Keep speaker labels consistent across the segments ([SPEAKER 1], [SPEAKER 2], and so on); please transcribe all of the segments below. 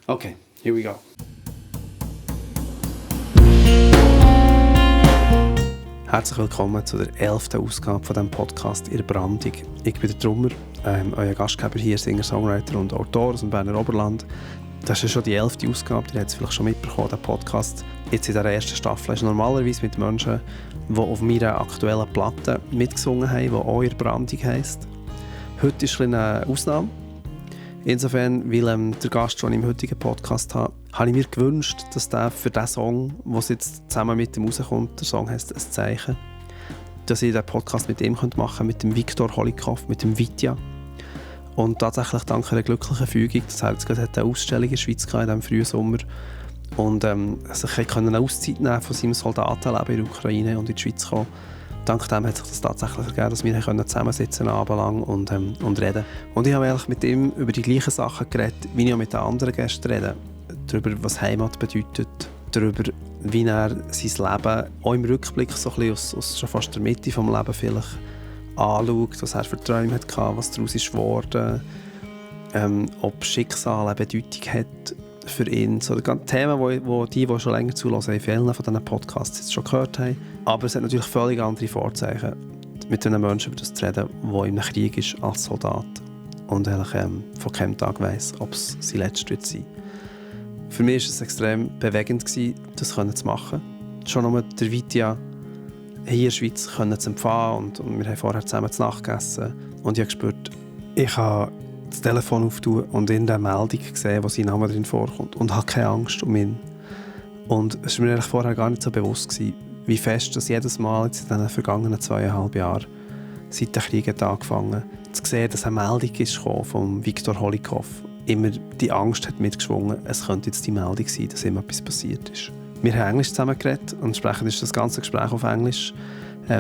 [SPEAKER 1] Okay, here we go. Herzlich willkommen zu der 11. Ausgabe von diesem Podcast «Ihre Brandig». Ich bin der Trummer, euer Gastgeber hier, Singer, Songwriter und Autor aus dem Berner Oberland. Das ist ja schon die 11. Ausgabe, ihr habt es vielleicht schon mitbekommen, der Podcast. Jetzt in der ersten Staffel ist normalerweise mit Menschen, die auf meiner aktuellen Platte mitgesungen haben, die auch «Ihre Brandig» heisst. Heute ist eine Ausnahme. Insofern, weil der Gast, den ich im heutigen Podcast habe ich mir gewünscht, dass der für diesen Song, der jetzt zusammen mit ihm rauskommt, der Song heisst «Ein Zeichen», dass ich den Podcast mit ihm machen könnte, mit dem Viktor Holikov, mit dem Vitja. Und tatsächlich dank einer glücklichen Fügung, dass er jetzt gerade eine Ausstellung in der Schweiz hatte, in diesem frühen Sommer. Und sich eine Auszeit nehmen von seinem Soldatenleben in der Ukraine und in die Schweiz kommen. Dank dem hat sich das tatsächlich ergeben, dass wir zusammensitzen abendlang und reden. Und ich habe eigentlich mit ihm über die gleichen Sachen geredet, wie ich auch mit den anderen Gästen rede. Darüber, was Heimat bedeutet, darüber, wie er sein Leben auch im Rückblick so ein bisschen aus schon fast der Mitte des Lebens vielleicht anschaut, was er für Träume hatte, was daraus ist geworden, ob Schicksal eine Bedeutung hat für ihn. So die Themen, die schon länger zuhören, in vielen von diesen Podcasts jetzt schon gehört haben. Aber es hat natürlich völlig andere Vorzeichen, mit einem Menschen über das zu reden, der in einem Krieg ist als Soldat und eigentlich von keinem Tag weiss, ob es sein letzter wird sein. Für mich war es extrem bewegend, das zu machen. Schon nur der Vitja hier in der Schweiz zu empfangen und wir haben vorher zusammen zu Nacht gegessen. Und ich habe gespürt, ich habe das Telefon auftun und in der Meldung gesehen, wo sein Name drin vorkommt und habe keine Angst um ihn. Und es war mir eigentlich vorher gar nicht so bewusst gewesen, wie fest das jedes Mal jetzt in den vergangenen 2,5 Jahren, seit der Krieg hat angefangen, zu sehen, dass eine Meldung ist von Viktor Holikov. Immer die Angst hat mitgeschwungen, es könnte jetzt die Meldung sein, dass ihm etwas passiert ist. Wir haben Englisch zusammen geredet und entsprechend ist das ganze Gespräch auf Englisch.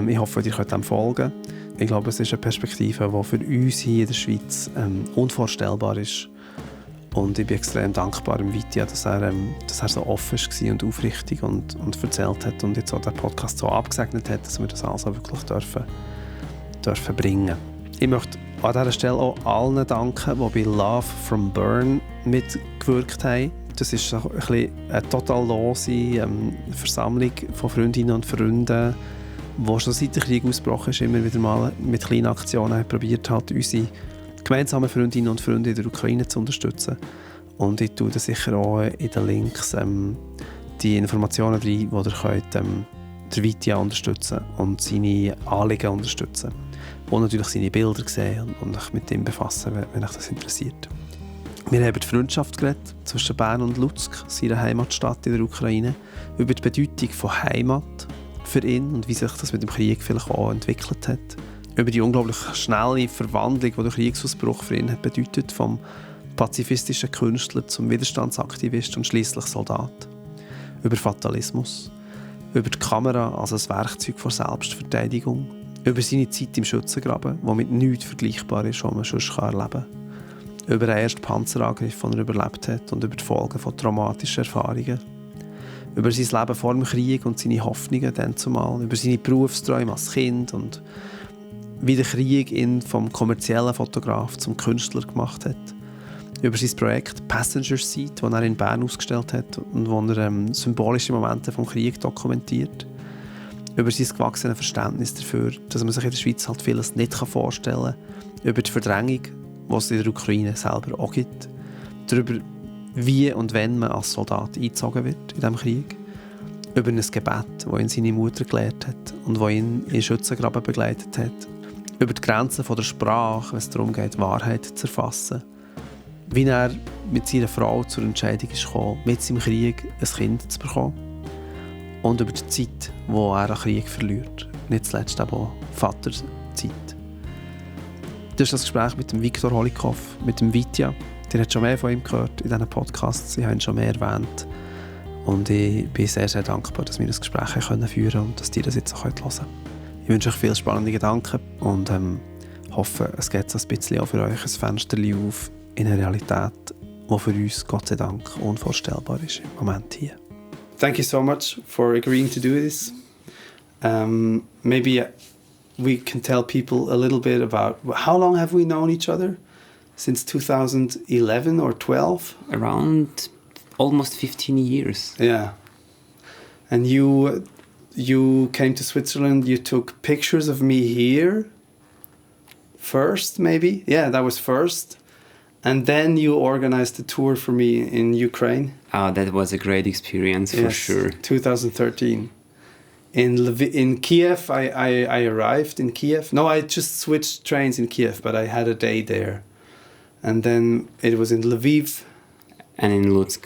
[SPEAKER 1] Ich hoffe, ihr könnt dem folgen. Ich glaube, es ist eine Perspektive, die für uns hier in der Schweiz unvorstellbar ist. Und ich bin extrem dankbar dem Vitja, dass er so offen war und aufrichtig und erzählt hat und jetzt auch den Podcast so abgesegnet hat, dass wir das also wirklich dürfen bringen. Ich möchte an dieser Stelle auch allen danken, die bei Love from Bern mitgewirkt haben. Das ist eine total lose Versammlung von Freundinnen und Freunden, die schon seit der Krieg ausgebrochen ist, immer wieder mal mit kleinen Aktionen probiert hat, unsere gemeinsamen Freundinnen und Freunde in der Ukraine zu unterstützen. Und ich tue das sicher auch in den Links die Informationen rein, wo ihr könnt, der Vitja unterstützen und seine Anliegen unterstützen. Und natürlich seine Bilder sehen und euch mit ihm befassen, wenn euch das interessiert. Wir haben über die Freundschaft geredet zwischen Bern und Lutsk, seiner Heimatstadt in der Ukraine, über die Bedeutung von Heimat für ihn und wie sich das mit dem Krieg vielleicht auch entwickelt hat, über die unglaublich schnelle Verwandlung, die der Kriegsausbruch für ihn hat bedeutet, vom pazifistischen Künstler zum Widerstandsaktivist und schließlich Soldat, über Fatalismus, über die Kamera als ein Werkzeug der Selbstverteidigung, über seine Zeit im Schützengraben, die mit nichts vergleichbar ist, was man sonst erleben kann, über den ersten Panzerangriff, den er überlebt hat und über die Folgen von traumatischen Erfahrungen, über sein Leben vor dem Krieg und seine Hoffnungen dann zumal, über seine Berufsträume als Kind und wie der Krieg ihn vom kommerziellen Fotograf zum Künstler gemacht hat, über sein Projekt Passenger Seat, das er in Bern ausgestellt hat und wo er symbolische Momente vom Krieg dokumentiert, über sein gewachsenes Verständnis dafür, dass man sich in der Schweiz halt vieles nicht vorstellen kann, über die Verdrängung, die es in der Ukraine selber auch gibt, darüber, wie und wenn man als Soldat eingezogen wird in diesem Krieg, über ein Gebet, das ihn seine Mutter gelehrt hat und das ihn in Schützengraben begleitet hat, über die Grenzen der Sprache, wenn es darum geht, Wahrheit zu erfassen, wie er mit seiner Frau zur Entscheidung ist gekommen, mit seinem Krieg ein Kind zu bekommen und über die Zeit, die er an Krieg verliert, nicht zuletzt auch Vaterzeit. Das ist das Gespräch mit dem Viktor Holikov, mit dem Vitja. Ihr habt schon mehr von ihm gehört in diesen Podcasts, ich habe ihn schon mehr erwähnt. Und ich bin sehr, sehr dankbar, dass wir das Gespräch führen können und dass ihr das jetzt auch hören könnt. Ich wünsche euch viele spannende Gedanken und hoffe, es geht so ein bisschen auch für euch ein Fenster auf in eine Realität, die für uns, Gott sei Dank, unvorstellbar ist im Moment hier. Thank you so much for agreeing to do this. Maybe we can tell people a little bit about how long have we known each other? since 2011 or 12.
[SPEAKER 2] Around almost 15 years.
[SPEAKER 1] Yeah. And you came to Switzerland. You took pictures of me here first, maybe. Yeah, that was first. And then you organized a tour for me in Ukraine.
[SPEAKER 2] Oh, that was a great experience for sure.
[SPEAKER 1] 2013. In Kiev, I arrived in Kiev. No, I just switched trains in Kiev, but I had a day there. And then it was in Lviv.
[SPEAKER 2] And in Lutsk.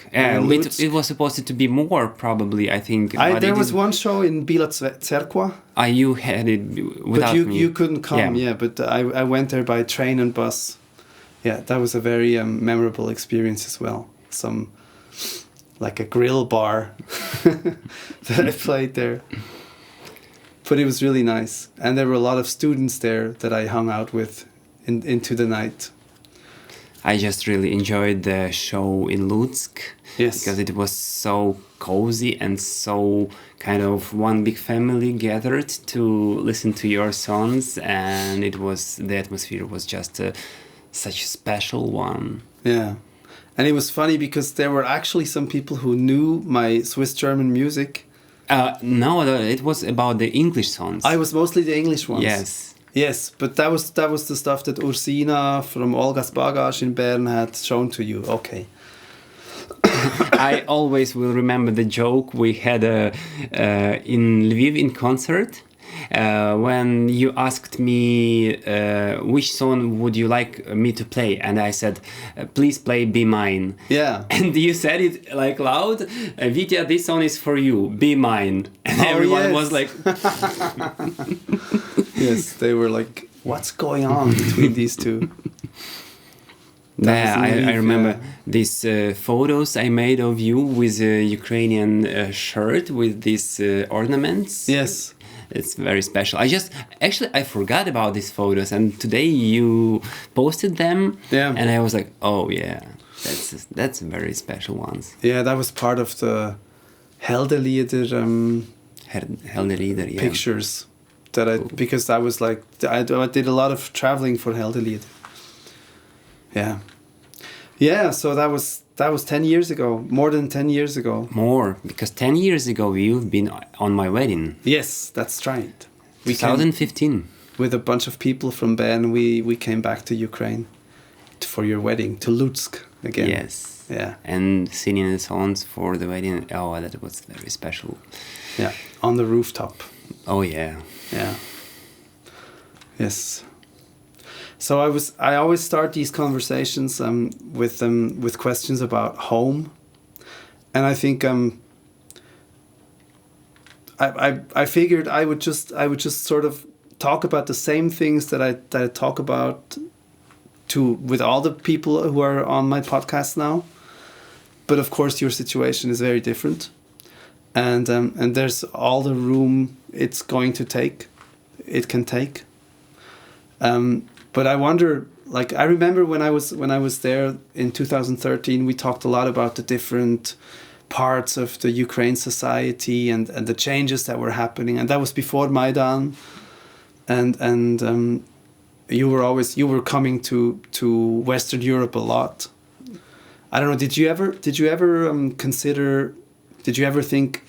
[SPEAKER 2] It was supposed to be more, probably, I think.
[SPEAKER 1] There was one show in Bila Cerkva.
[SPEAKER 2] You had it without me.
[SPEAKER 1] But you couldn't come, but I went there by train and bus. Yeah, that was a very memorable experience as well. Like a grill bar that I played there. But it was really nice. And there were a lot of students there that I hung out with into the night.
[SPEAKER 2] I just really enjoyed the show in Lutsk.
[SPEAKER 1] Yes.
[SPEAKER 2] Because it was so cozy and so kind of one big family gathered to listen to your songs. And the atmosphere was just such a special one.
[SPEAKER 1] Yeah. And it was funny because there were actually some people who knew my Swiss-German music.
[SPEAKER 2] No, it was about the English songs.
[SPEAKER 1] I was mostly the English ones.
[SPEAKER 2] Yes,
[SPEAKER 1] but that was the stuff that Ursina from Olga's Bagage in Bern had shown to you. Okay.
[SPEAKER 2] I always will remember the joke we had in Lviv in concert. When you asked me which song would you like me to play, and I said, please play Be Mine.
[SPEAKER 1] Yeah.
[SPEAKER 2] And you said it like loud, Vitya, this song is for you, Be Mine. And everyone was like...
[SPEAKER 1] Yes, they were like, what's going on between these two?
[SPEAKER 2] I remember these photos I made of you with a Ukrainian shirt with these ornaments.
[SPEAKER 1] Yes.
[SPEAKER 2] It's very special. I forgot about these photos, and today you posted them.
[SPEAKER 1] Yeah.
[SPEAKER 2] And I was like, oh yeah, that's very special ones.
[SPEAKER 1] Yeah, that was part of the Heldelieder
[SPEAKER 2] yeah.
[SPEAKER 1] pictures because I was like I did a lot of traveling for Heldelieder. Yeah. Yeah, so that was 10 years ago, more than 10 years ago.
[SPEAKER 2] More, because 10 years ago you've been on my wedding.
[SPEAKER 1] Yes, that's right.
[SPEAKER 2] 2015.
[SPEAKER 1] With a bunch of people from Bern, we came back to Ukraine for your wedding, to Lutsk again.
[SPEAKER 2] Yes.
[SPEAKER 1] Yeah.
[SPEAKER 2] And singing the songs for the wedding. Oh, that was very special.
[SPEAKER 1] Yeah, on the rooftop.
[SPEAKER 2] Oh, yeah.
[SPEAKER 1] Yeah. Yes. So I always start these conversations with questions about home, and I think I figured I would just sort of talk about the same things that I talk about with all the people who are on my podcast now, but of course your situation is very different, and there's all the room it can take. But I wonder, like, I remember when I was there in 2013, we talked a lot about the different parts of the Ukraine society and the changes that were happening, and that was before Maidan, and you were coming to Western Europe a lot. I don't know. Did you ever think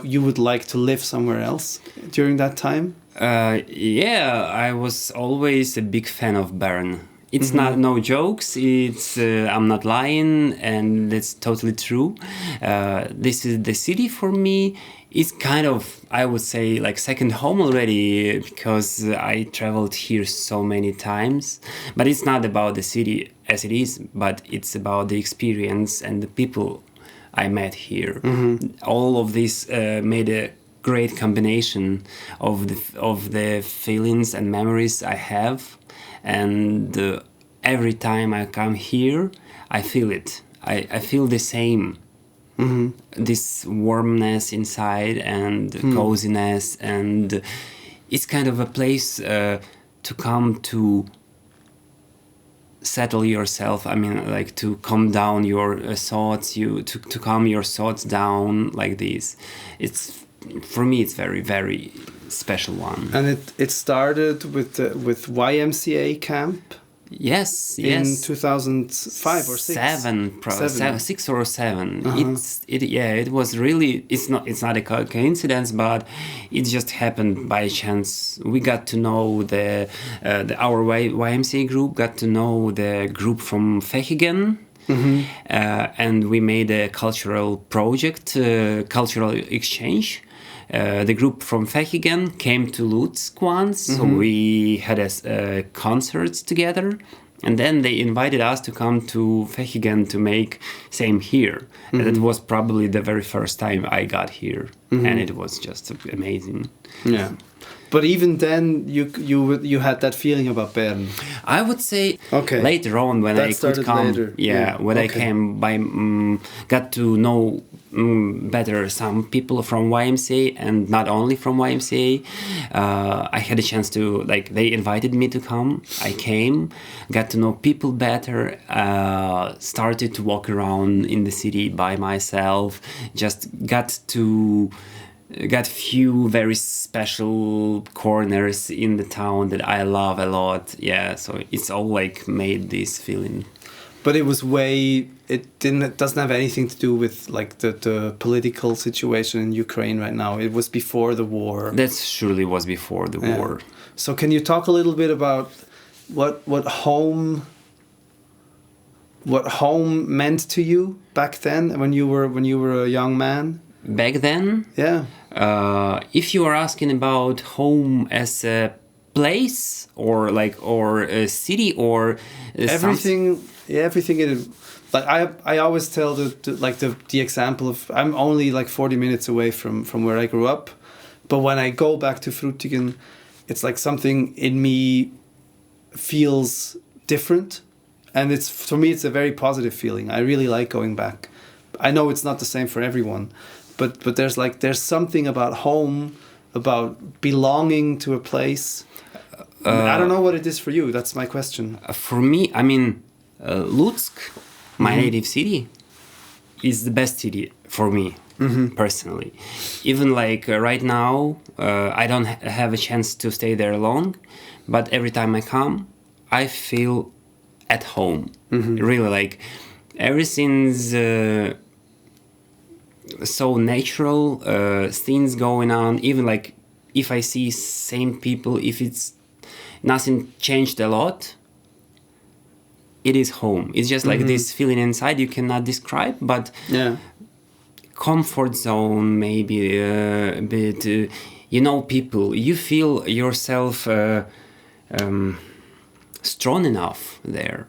[SPEAKER 1] you would like to live somewhere else during that time?
[SPEAKER 2] Yeah, I was always a big fan of Bern. It's not no jokes. It's I'm not lying, and it's totally true. This is the city for me. It's kind of, I would say, like second home already, because I traveled here so many times. But it's not about the city as it is, but it's about the experience and the people I met here. All of this made a great combination of the feelings and memories I have, and every time I come here I feel it. I feel the same. This warmness inside and coziness, and it's kind of a place to come to settle yourself. I mean, like to calm down your thoughts, to calm your thoughts down like this. For me, it's very, very special one.
[SPEAKER 1] And it started with YMCA camp.
[SPEAKER 2] Yes,
[SPEAKER 1] in
[SPEAKER 2] yes.
[SPEAKER 1] 2005 or 6?
[SPEAKER 2] 6 or 7.
[SPEAKER 1] Uh-huh.
[SPEAKER 2] It was really. It's not a coincidence, but it just happened by chance. We got to know our YMCA group. Got to know the group from Fechigen. And we made a cultural project, cultural exchange. The group from Fechigen came to Lutsk once, so we had a concert together, and then they invited us to come to Fechigen to make Same Here. And it was probably the very first time I got here, and it was just amazing.
[SPEAKER 1] Yeah. But even then, you had that feeling about Bern.
[SPEAKER 2] I would say
[SPEAKER 1] Okay.
[SPEAKER 2] later on when
[SPEAKER 1] That
[SPEAKER 2] I
[SPEAKER 1] started
[SPEAKER 2] could come,
[SPEAKER 1] later.
[SPEAKER 2] when I
[SPEAKER 1] Okay.
[SPEAKER 2] came got to know better some people from YMCA and not only from YMCA. I had a chance to they invited me to come. I came, got to know people better. Started to walk around in the city by myself. Just got few very special corners in the town that I love a lot. Yeah, so it's all made this feeling.
[SPEAKER 1] But it was it doesn't have anything to do with the political situation in Ukraine right now. It was before the war.
[SPEAKER 2] That surely was before the war.
[SPEAKER 1] So can you talk a little bit about what home meant to you back then when you were a young man?
[SPEAKER 2] Back then?
[SPEAKER 1] Yeah.
[SPEAKER 2] If you are asking about home as a place or a city or
[SPEAKER 1] everything in I always tell the example of I'm only 40 minutes away from where I grew up, but when I go back to Frutigen, it's like something in me feels different, and for me it's a very positive feeling. I really like going back. I know it's not the same for everyone, but there's something about home, about belonging to a place. I don't know what it is for you. That's my question.
[SPEAKER 2] For me, I mean, Lutsk, my native city, is the best city for me personally. Even right now, I don't have a chance to stay there long, but every time I come, I feel at home. Really, everything's so natural, things going on. Even if I see same people, if it's nothing changed a lot, it is home. It's just this feeling inside you cannot describe, but comfort zone maybe a bit. People. You feel yourself strong enough there.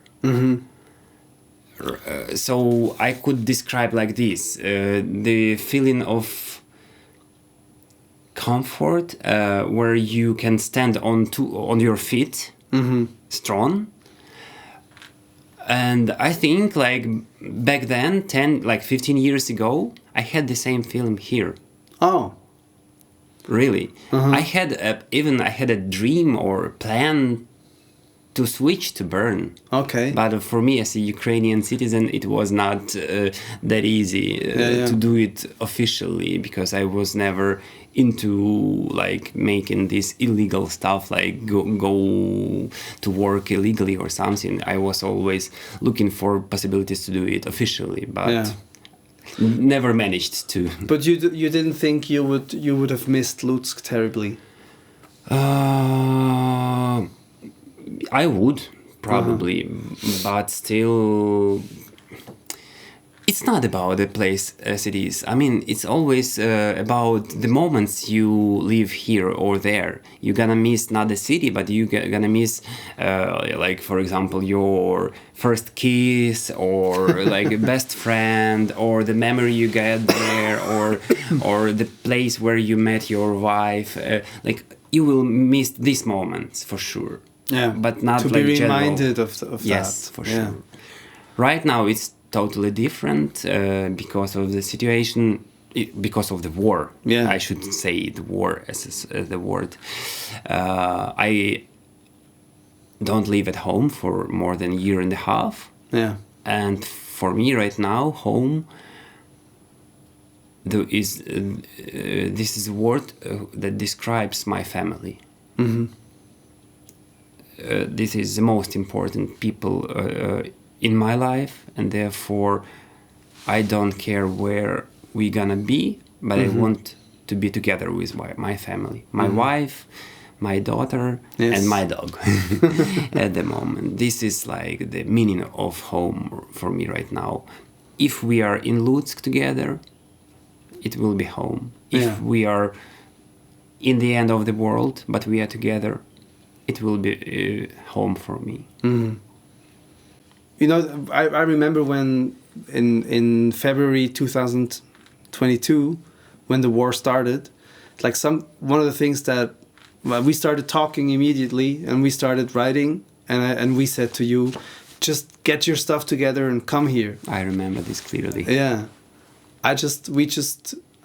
[SPEAKER 2] So I could describe like this: the feeling of comfort, where you can stand on your feet, strong. And I think back then, 15 years ago, I had the same feeling here.
[SPEAKER 1] Oh,
[SPEAKER 2] really? I had a dream or plan to switch to Bern.
[SPEAKER 1] okay.
[SPEAKER 2] But for me as a Ukrainian citizen, it was not that easy to do it officially, because I was never into making this illegal stuff, go to work illegally or something. I was always looking for possibilities to do it officially, but never managed to.
[SPEAKER 1] But you didn't think you would have missed Lutsk terribly?
[SPEAKER 2] I would probably, but still, it's not about the place as it is. I mean, it's always about the moments you live here or there. You're gonna miss not the city, but you're gonna miss, for example, your first kiss, or best friend, or the memory you get there, or the place where you met your wife. You will miss these moments for sure.
[SPEAKER 1] Yeah,
[SPEAKER 2] but not
[SPEAKER 1] to be reminded
[SPEAKER 2] general.
[SPEAKER 1] of that.
[SPEAKER 2] Yes, for sure. Right now it's totally different because of the situation, because of the war.
[SPEAKER 1] Yeah,
[SPEAKER 2] I should say the war as the word. I don't live at home for more than a year and a half.
[SPEAKER 1] Yeah,
[SPEAKER 2] and for me right now, home. This is a word that describes my family. this is the most important people in my life, and therefore I don't care where we're gonna be, but I want to be together with my family, my wife, my daughter, and my dog. At the moment, this is like the meaning of home for me right now. If we are in Lutsk together, it will be home. If we are in the end of the world, but we are together, it will be home for me.
[SPEAKER 1] You know, I remember when in February 2022, when the war started, like one of the things that we started talking immediately, and we started writing, and we said to you, just get your stuff together and come here.
[SPEAKER 2] I remember this clearly.
[SPEAKER 1] Yeah,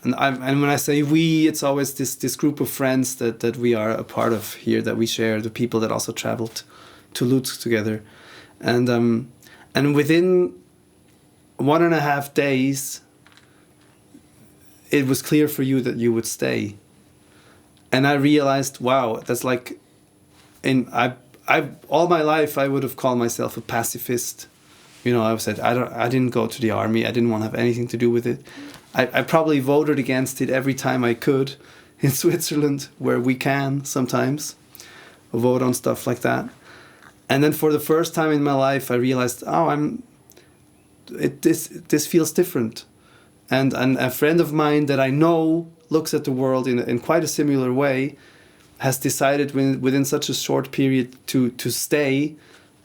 [SPEAKER 1] and when I say we, it's always this group of friends that we are a part of here, that we share, the people that also traveled to Lutsk together, and within 1.5 days, it was clear for you that you would stay. And I realized, wow, that's like, I all my life I would have called myself a pacifist. You know, I said I didn't go to the army. I didn't want to have anything to do with it. I probably voted against it every time I could in Switzerland, where we can sometimes vote on stuff like that. And then for the first time in my life, I realized, this feels different. And a friend of mine that I know looks at the world in quite a similar way, has decided within such a short period to stay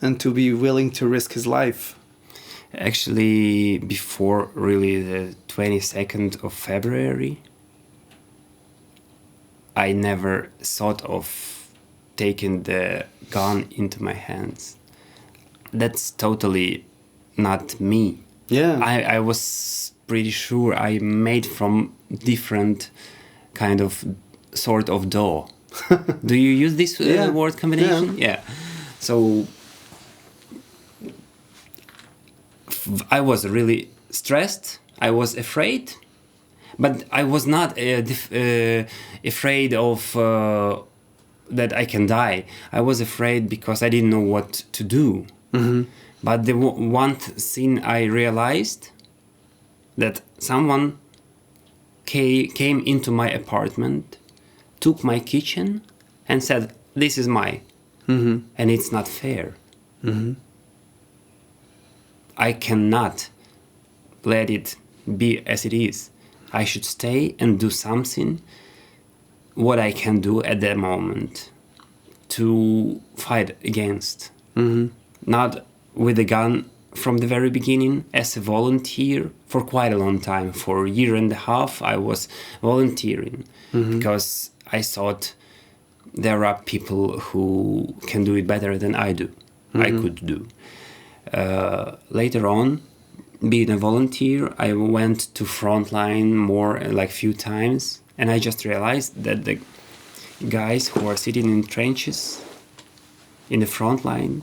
[SPEAKER 1] and to be willing to risk his life.
[SPEAKER 2] Actually, before really the 22nd of February, I never thought of taking the gun into my hands. That's totally not me.
[SPEAKER 1] Yeah.
[SPEAKER 2] I was pretty sure I made from different kind of sort of dough. Do you use this word combination? Yeah. So I was really stressed. I was afraid, but I was not afraid of that I can die. I was afraid because I didn't know what to do. Mm-hmm. But the one thing I realized, that someone came into my apartment, took my kitchen, and said, "This is mine, and it's not fair. I cannot let it be as it is. I should stay and do something, what I can do at that moment, to fight against. Not with a gun from the very beginning, as a volunteer for quite a long time. For a year and a half, I was volunteering because I thought there are people who can do it better than I do. I could do. Later on, being a volunteer, I went to frontline more, like few times, and I just realized that the guys who are sitting in trenches in the front line,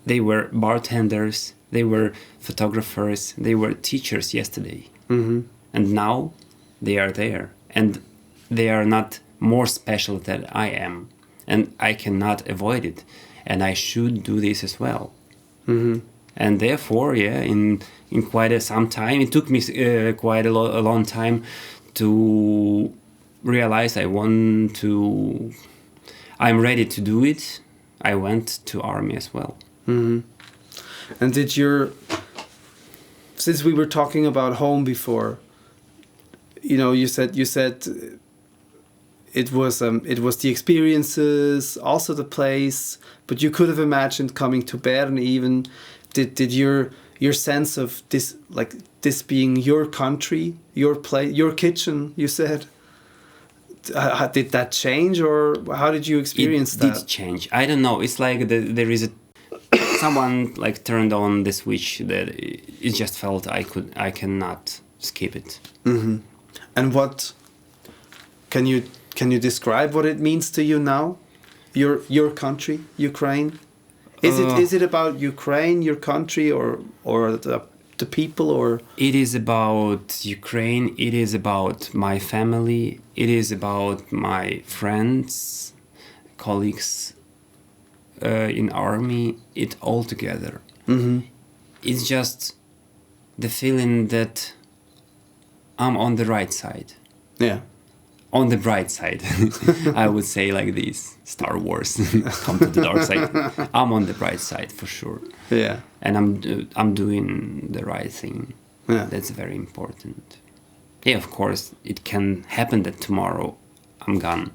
[SPEAKER 2] they were bartenders, they were photographers, they were teachers yesterday. And now they are there, and they are not more special than I am, and I cannot avoid it, and I should do this as well. And therefore, in quite some time, it took me quite a long time to realize I'm ready to do it. I went to army as well.
[SPEAKER 1] And since we were talking about home before, you said it was the experiences, also the place, but you could have imagined coming to Bern even. Did your sense of this being your country, your place, your kitchen, you said, did that change, or how did you experience that?
[SPEAKER 2] It did change. I don't know. It's like there is someone like turned on the switch that it just felt I cannot skip it.
[SPEAKER 1] And what can you describe what it means to you now? Your country, Ukraine. Is it about Ukraine, your country, or the people, or?
[SPEAKER 2] It is about Ukraine. It is about my family. It is about my friends, colleagues, in army it all together. It's just the feeling that I'm on the right side.
[SPEAKER 1] Yeah.
[SPEAKER 2] On the bright side. I would say like this. Star Wars. Come to the dark side. I'm on the bright side for sure.
[SPEAKER 1] Yeah.
[SPEAKER 2] And I'm doing the right thing.
[SPEAKER 1] Yeah.
[SPEAKER 2] That's very important. Yeah, of course, it can happen that tomorrow I'm gone.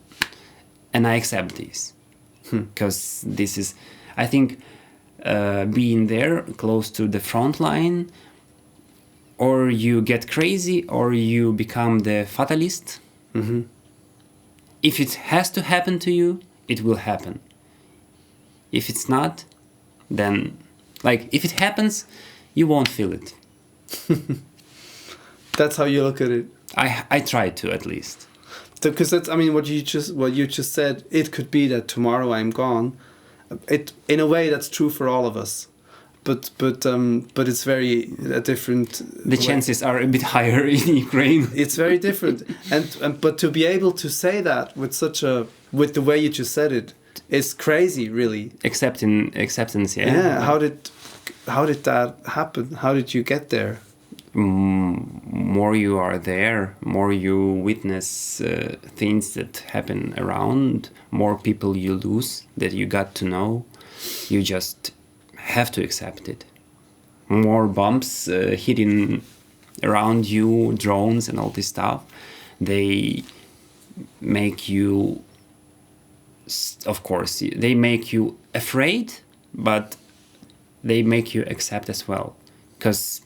[SPEAKER 2] And I accept this. Because this is, I think, being there close to the front line, or you get crazy, or you become the fatalist. If it has to happen to you, it will happen. If it's not, then, like, if it happens, you won't feel it.
[SPEAKER 1] That's how you look at it.
[SPEAKER 2] I try to, at least.
[SPEAKER 1] Because that's, I mean, what you just said. It could be that tomorrow I'm gone. It, in a way, that's true for all of us. But it's very different.
[SPEAKER 2] The chances are a bit higher in Ukraine.
[SPEAKER 1] It's very different, and but to be able to say that with the way you just said it, is crazy, really.
[SPEAKER 2] Acceptance, yeah.
[SPEAKER 1] Yeah. How did that happen? How did you get there?
[SPEAKER 2] More you are there, more you witness things that happen around, more people you lose that you got to know. You just have to accept it. More bombs hitting around you, drones and all this stuff, they make you, of course, they make you afraid, but they make you accept as well. Because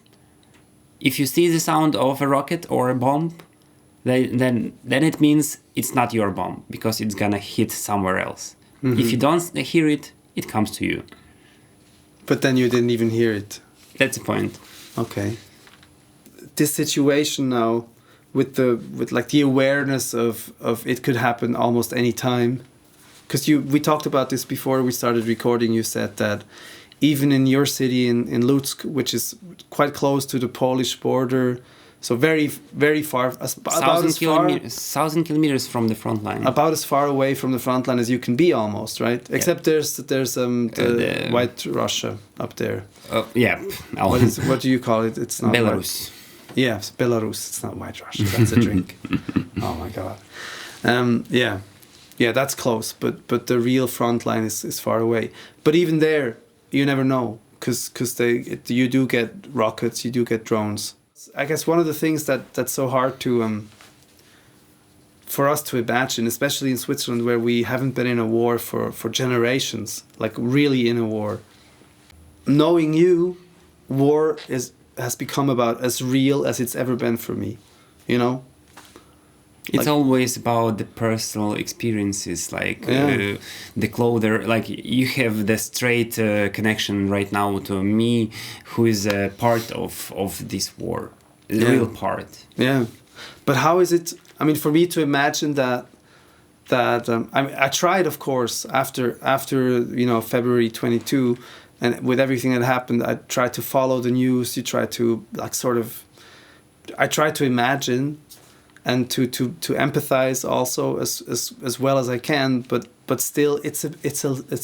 [SPEAKER 2] if you see the sound of a rocket or a bomb, then it means it's not your bomb, because it's gonna hit somewhere else. If you don't hear it, it comes to you.
[SPEAKER 1] But then you didn't even hear it.
[SPEAKER 2] That's the point.
[SPEAKER 1] Okay. This situation now, with the awareness of it could happen almost any time, because we talked about this before we started recording. You said that even in your city in Lutsk, which is quite close to the Polish border, so very, very far,
[SPEAKER 2] 1,000 kilometers from the front line.
[SPEAKER 1] About as far away from the front line as you can be, almost, right? Yeah. Except there's the White Russia up there.
[SPEAKER 2] Yeah.
[SPEAKER 1] What do you call it? It's not
[SPEAKER 2] Belarus.
[SPEAKER 1] Yeah, it's Belarus. It's not White Russia. That's a drink. Oh my God. Yeah, that's close. But the real front line is far away. But even there, you never know, because you do get rockets, you do get drones. I guess one of the things that's so hard to for us to imagine, especially in Switzerland, where we haven't been in a war for generations, like really in a war. Knowing you, war has become about as real as it's ever been for me, you know?
[SPEAKER 2] It's always about the personal experiences, like the clother. Like you have the straight connection right now to me, who is a part of this war, the real part. Yeah,
[SPEAKER 1] but how is it? I mean, for me to imagine that I tried, of course, after February 22, and with everything that happened, I tried to follow the news. You try to I try to imagine. And to empathize also as well as I can, but still it's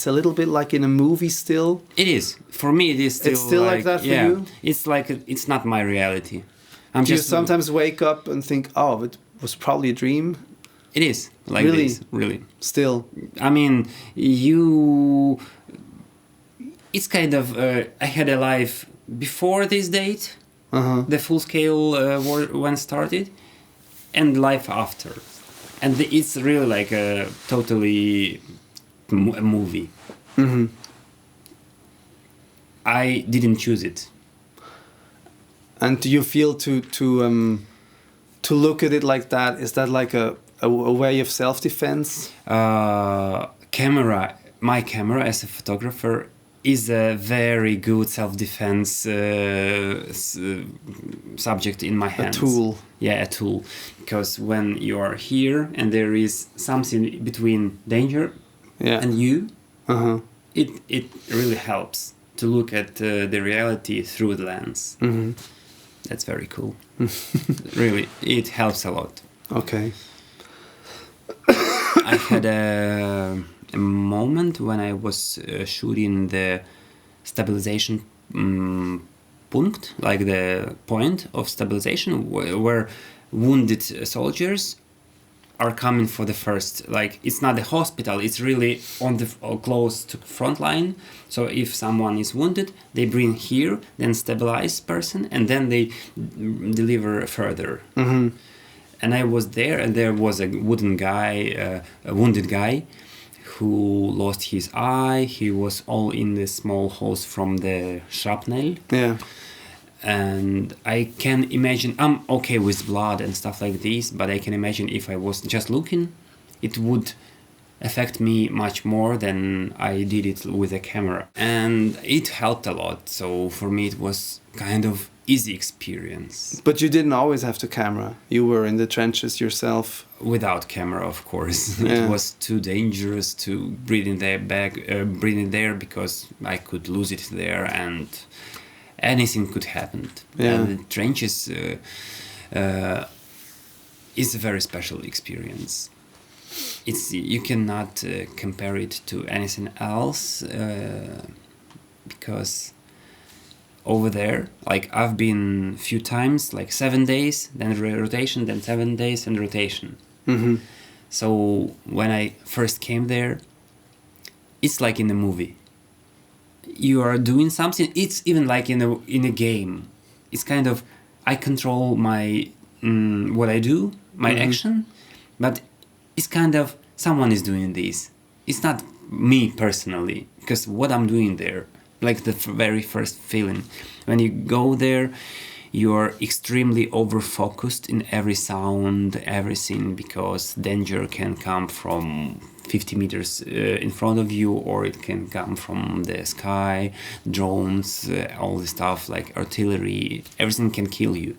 [SPEAKER 1] a little bit like in a movie still.
[SPEAKER 2] It is, for me. It is still.
[SPEAKER 1] It's still like that for you.
[SPEAKER 2] It's like it's not my reality.
[SPEAKER 1] Do you sometimes wake up and think, oh, it was probably a dream?
[SPEAKER 2] It is like
[SPEAKER 1] really?
[SPEAKER 2] This, really.
[SPEAKER 1] Still,
[SPEAKER 2] I mean, it's kind of. I had a life before this date. The full-scale war when started. And life after, and it's really like a totally a movie. I didn't choose it.
[SPEAKER 1] And do you feel to look at it like that? Is that like a way of self-defense?
[SPEAKER 2] My camera as a photographer is a very good self-defense subject in my hands.
[SPEAKER 1] A tool.
[SPEAKER 2] Yeah, a tool. Because when you are here and there is something between danger and you, it really helps to look at the reality through the lens. That's very cool. Really, it helps a lot.
[SPEAKER 1] Okay.
[SPEAKER 2] I had a a moment when I was shooting the stabilization punkt, like the point of stabilization where wounded soldiers are coming for the first, like it's not the hospital, it's really on the close to front line. So if someone is wounded, they bring here, then stabilize person, and then they deliver further. And I was there, and there was a wounded guy who lost his eye. He was all in the small holes from the shrapnel.
[SPEAKER 1] Yeah.
[SPEAKER 2] And I can imagine, I'm okay with blood and stuff like this, but I can imagine if I was just looking, it would affect me much more than I did it with a camera. And it helped a lot. So for me, it was kind of easy experience.
[SPEAKER 1] But you didn't always have the camera. You were in the trenches yourself.
[SPEAKER 2] Without camera, of course.
[SPEAKER 1] Yeah.
[SPEAKER 2] It was too dangerous to breathe in there because I could lose it there and anything could happen.
[SPEAKER 1] Yeah.
[SPEAKER 2] And the trenches is a very special experience. You cannot compare it to anything else because over there, like I've been a few times, like 7 days, then rotation, then 7 days and rotation. So when I first came there, it's like in a movie. You are doing something. It's even like in a game. It's kind of I control my what I do, my action, but it's kind of someone is doing this. It's not me personally, because what I'm doing there, like the very first feeling when you go there, you are extremely over-focused in every sound, everything, because danger can come from 50 meters in front of you, or it can come from the sky, drones, all the stuff like artillery, everything can kill you.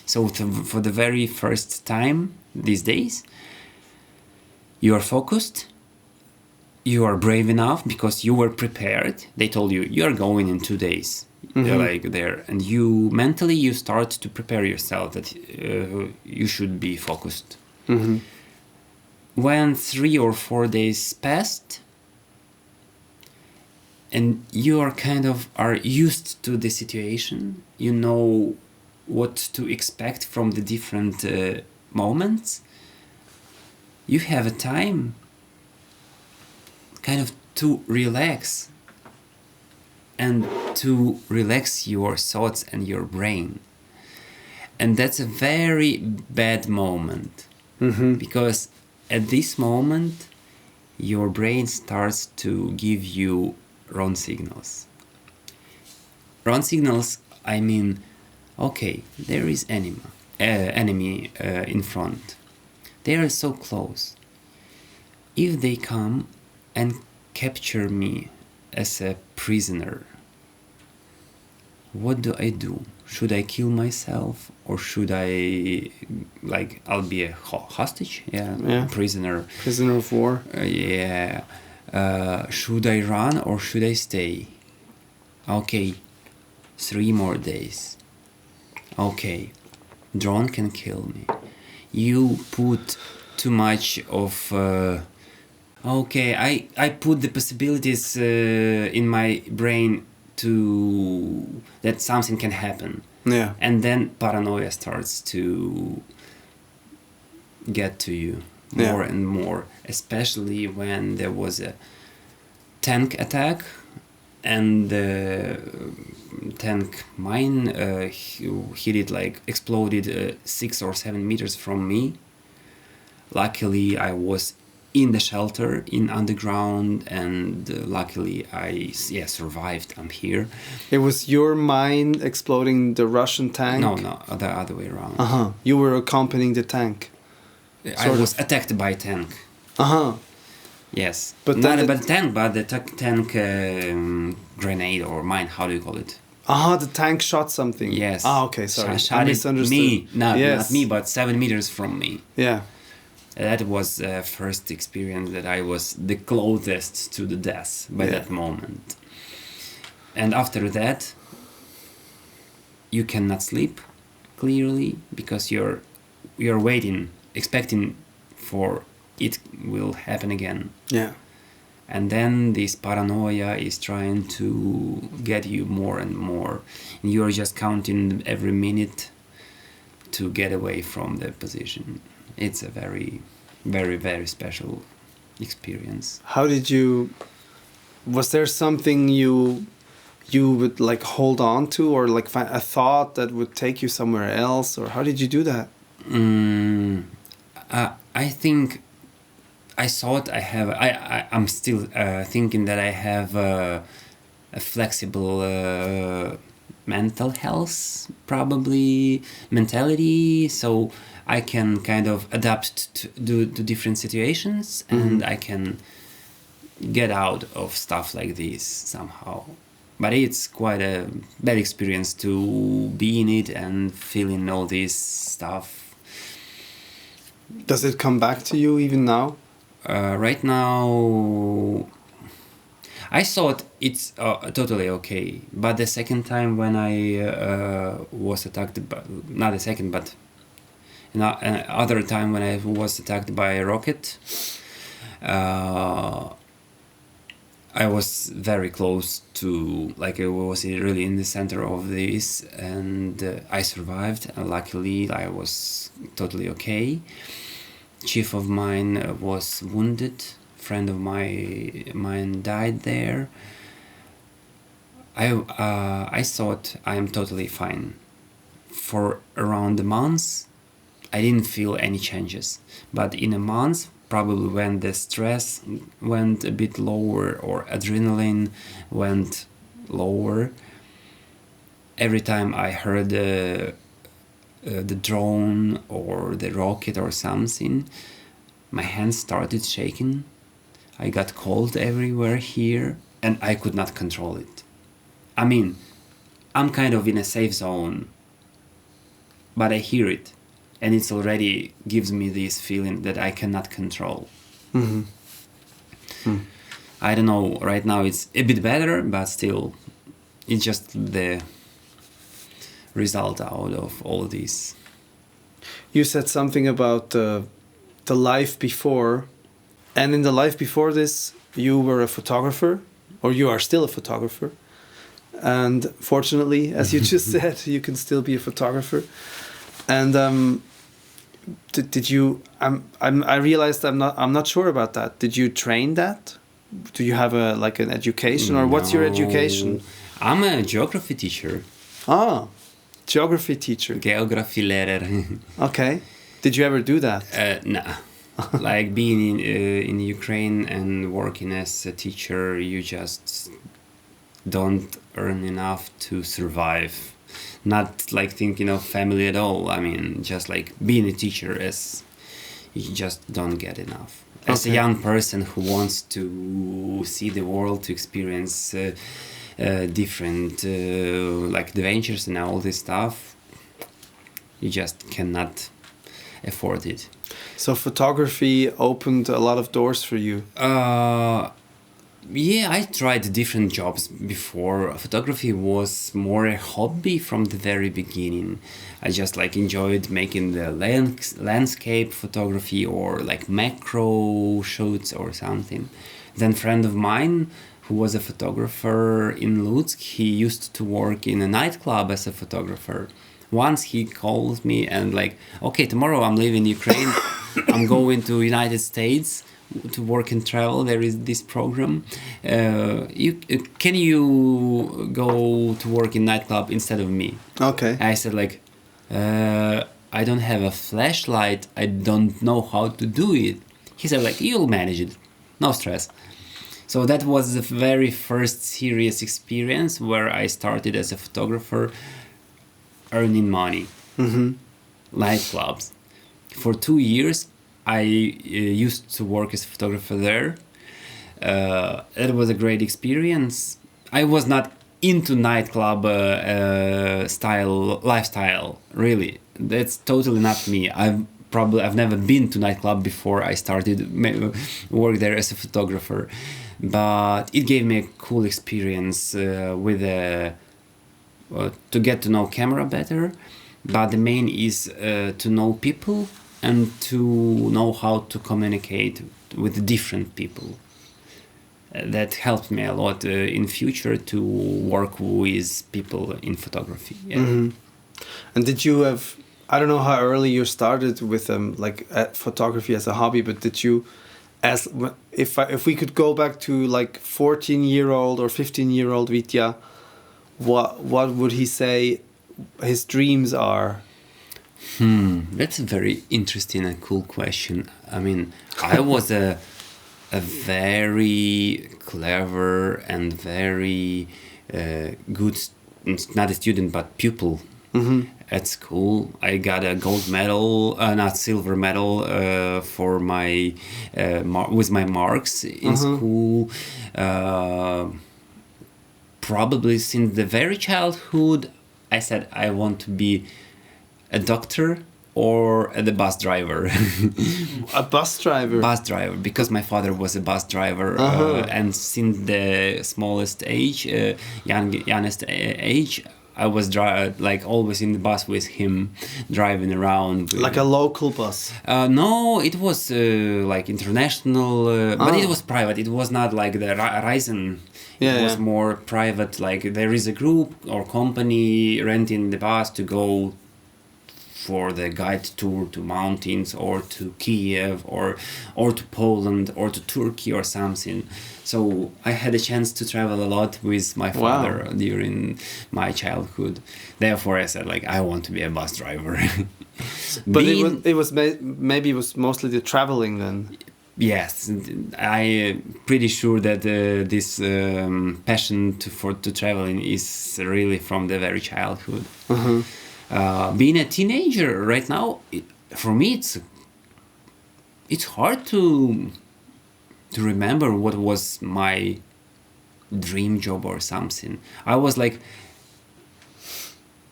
[SPEAKER 2] So for the very first time these days, you are focused, you are brave enough because you were prepared. They told you, you are going in 2 days. Like there, and you mentally you start to prepare yourself that you should be focused. When 3 or 4 days passed and you are kind of are used to the situation, you know what to expect from the different moments, you have a time kind of to relax and to relax your thoughts and your brain. And that's a very bad moment, because at this moment your brain starts to give you wrong signals. Wrong signals, I mean, okay, there is enemy in front. They are so close. If they come and capture me as a prisoner, what do I do? Should I kill myself, or should I, like, I'll be a hostage? Yeah. Prisoner
[SPEAKER 1] of war.
[SPEAKER 2] Should I run or should I stay? Okay, 3 more days. Okay, drone can kill me. You put too much of okay, I put the possibilities in my brain to that something can happen.
[SPEAKER 1] Yeah.
[SPEAKER 2] And then paranoia starts to get to you more and more, especially when there was a tank attack and the tank mine hit it, like exploded 6 or 7 meters from me. Luckily I was in the shelter in underground, and luckily I survived. I'm here.
[SPEAKER 1] It was your mine exploding the Russian tank?
[SPEAKER 2] No, the other way around.
[SPEAKER 1] You were accompanying the tank.
[SPEAKER 2] I was attacked by a tank. Yes,
[SPEAKER 1] but
[SPEAKER 2] not by the tank, but the tank grenade or mine. How do you call it?
[SPEAKER 1] The tank shot something.
[SPEAKER 2] Yes.
[SPEAKER 1] Okay, sorry.
[SPEAKER 2] Shot
[SPEAKER 1] I misunderstood.
[SPEAKER 2] Me, not me, but 7 meters from me.
[SPEAKER 1] Yeah.
[SPEAKER 2] That was the first experience that I was the closest to the death by that moment. And after that, you cannot sleep clearly because you're waiting, expecting for it will happen again.
[SPEAKER 1] Yeah.
[SPEAKER 2] And then this paranoia is trying to get you more and more. And you're just counting every minute to get away from the position. It's a very, very, very special experience.
[SPEAKER 1] How did you... Was there something you would like hold on to, or like find a thought that would take you somewhere else, or how did you do that?
[SPEAKER 2] I think I thought I have. I'm still thinking that I have a flexible mental health, probably mentality, so I can kind of adapt to different situations, and I can get out of stuff like this somehow. But it's quite a bad experience to be in it and feeling all this stuff.
[SPEAKER 1] Does it come back to you even now?
[SPEAKER 2] Right now, I thought it's totally okay. But the second time when I was attacked, not the second, but another time when I was attacked by a rocket, I was very close to, like, I was really in the center of this, and I survived, and luckily I was totally okay. Chief of mine was wounded, friend of mine died there. I thought I am totally fine. For around a month, I didn't feel any changes, but in a month, probably when the stress went a bit lower or adrenaline went lower, every time I heard the drone or the rocket or something, my hands started shaking. I got cold everywhere here, and I could not control it. I mean, I'm kind of in a safe zone, but I hear it. And it already gives me this feeling that I cannot control. I don't know, right now it's a bit better, but still, it's just the result out of all this.
[SPEAKER 1] You said something about the life before. And in the life before this, you were a photographer, or you are still a photographer. And fortunately, as you just said, you can still be a photographer. And did you? I realized I'm not sure about that. Did you train that? Do you have an education, or what's your education?
[SPEAKER 2] I'm a geography teacher.
[SPEAKER 1] Ah, geography teacher.
[SPEAKER 2] Geografie-lehrer.
[SPEAKER 1] Okay. Did you ever do that?
[SPEAKER 2] Nah. Like being in Ukraine and working as a teacher, you just don't earn enough to survive. Not like thinking of family at all. I mean, just like being a teacher, as you just don't get enough. As a young person who wants to see the world, to experience different like adventures and all this stuff, you just cannot afford it.
[SPEAKER 1] So photography opened a lot of doors for you.
[SPEAKER 2] Yeah, I tried different jobs before. Photography was more a hobby from the very beginning. I just like enjoyed making the landscape photography or like macro shoots or something. Then a friend of mine who was a photographer in Lutsk, he used to work in a nightclub as a photographer. Once he called me and like, okay, tomorrow I'm leaving Ukraine. I'm going to United States to work and travel. There is this program. Can you go to work in nightclub instead of me?
[SPEAKER 1] Okay.
[SPEAKER 2] I said like, I don't have a flashlight. I don't know how to do it. He said like, you'll manage it. No stress. So that was the very first serious experience where I started as a photographer earning money. Nightclubs. For 2 years, I used to work as a photographer there. It was a great experience. I was not into nightclub lifestyle, really. That's totally not me. I've never been to nightclub before I started work there as a photographer, but it gave me a cool experience to get to know camera better. But the main is to know people and to know how to communicate with different people. that helped me a lot in future to work with people in photography. Yeah.
[SPEAKER 1] Mm-hmm. And did you have, I don't know how early you started with photography as a hobby, but did you, if we could go back to like 14-year-old or 15-year-old Vitya, what would he say his dreams are?
[SPEAKER 2] That's a very interesting and cool question. I mean, I was a very clever and very good, not a student but pupil. At school. I got a gold medal, not silver medal, for my with my marks in school. Probably since the very childhood, I said I want to be a doctor or the bus driver.
[SPEAKER 1] A bus driver?
[SPEAKER 2] Bus driver, because my father was a bus driver. And since the smallest age, youngest age, I was always in the bus with him, driving around.
[SPEAKER 1] Like a local bus?
[SPEAKER 2] No, it was like international, but it was private. It was not like the Reisen. It was more private, like there is a group or company renting the bus to go for the guide tour to mountains or to Kiev or to Poland or to Turkey or something. So I had a chance to travel a lot with my father during my childhood. Therefore, I said, like, I want to be a bus driver.
[SPEAKER 1] But it was maybe it was mostly the traveling then.
[SPEAKER 2] Yes, I'm pretty sure that this passion to traveling is really from the very childhood. Being a teenager right now, for me, it's hard to remember what was my dream job or something. I was like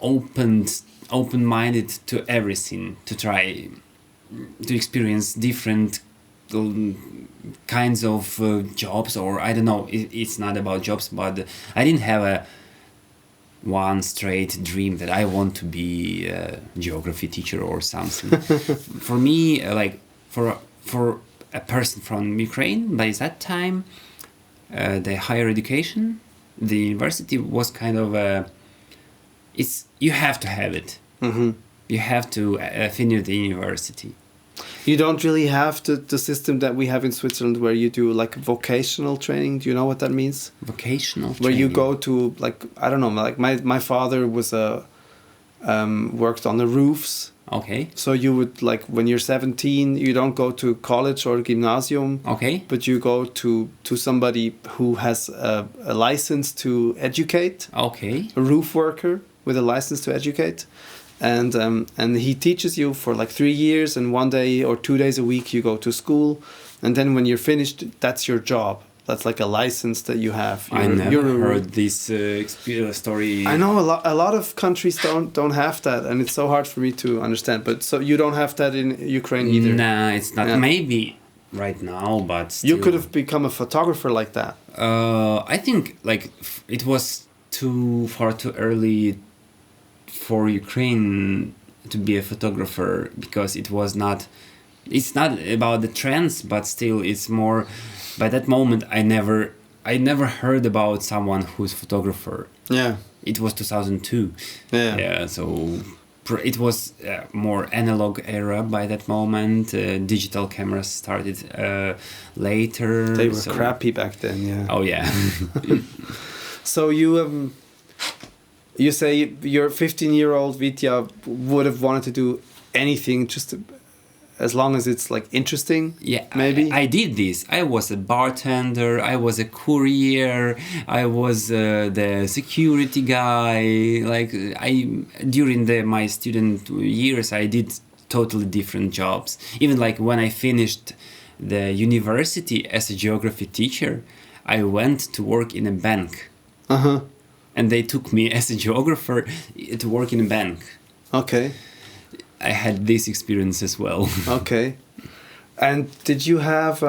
[SPEAKER 2] open-minded to everything, to try to experience different kinds of jobs, or I don't know, it's not about jobs, but I didn't have one straight dream that I want to be a geography teacher or something. For me, like for a person from Ukraine, by that time, the higher education, the university was kind of you have to have it. You have to finish the university.
[SPEAKER 1] You don't really have the system that we have in Switzerland where you do like vocational training. Do you know what that means?
[SPEAKER 2] Vocational
[SPEAKER 1] where
[SPEAKER 2] training.
[SPEAKER 1] You go to, like, I don't know, like my father was worked on the roofs.
[SPEAKER 2] Okay.
[SPEAKER 1] So you would, like, when you're 17, you don't go to college or gymnasium.
[SPEAKER 2] Okay.
[SPEAKER 1] But you go to somebody who has a license to educate.
[SPEAKER 2] Okay.
[SPEAKER 1] A roof worker with a license to educate. And he teaches you for like 3 years, and 1 day or 2 days a week you go to school, and then when you're finished, that's your job. That's like a license that you have.
[SPEAKER 2] I never heard this story.
[SPEAKER 1] I know a lot of countries don't have that, and it's so hard for me to understand. But so you don't have that in Ukraine either?
[SPEAKER 2] Nah, it's not. Yeah. Maybe right now, but still.
[SPEAKER 1] You could have become a photographer like that.
[SPEAKER 2] I think like it was too early for Ukraine to be a photographer, because it's not about the trends, but still it's more, by that moment I never heard about someone who's a photographer.
[SPEAKER 1] Yeah.
[SPEAKER 2] It was 2002. Yeah, so it was more analog era by that moment. Digital cameras started later.
[SPEAKER 1] They were crappy back then, yeah.
[SPEAKER 2] Oh yeah.
[SPEAKER 1] So you say your 15-year-old Vitya would have wanted to do anything, just as long as it's like interesting.
[SPEAKER 2] Yeah,
[SPEAKER 1] maybe.
[SPEAKER 2] I did this. I was a bartender. I was a courier. I was the security guy. Like during my student years, I did totally different jobs. Even like when I finished the university as a geography teacher, I went to work in a bank. And they took me as a geographer to work in a bank. Okay. I had this experience as well.
[SPEAKER 1] Okay. And did you have,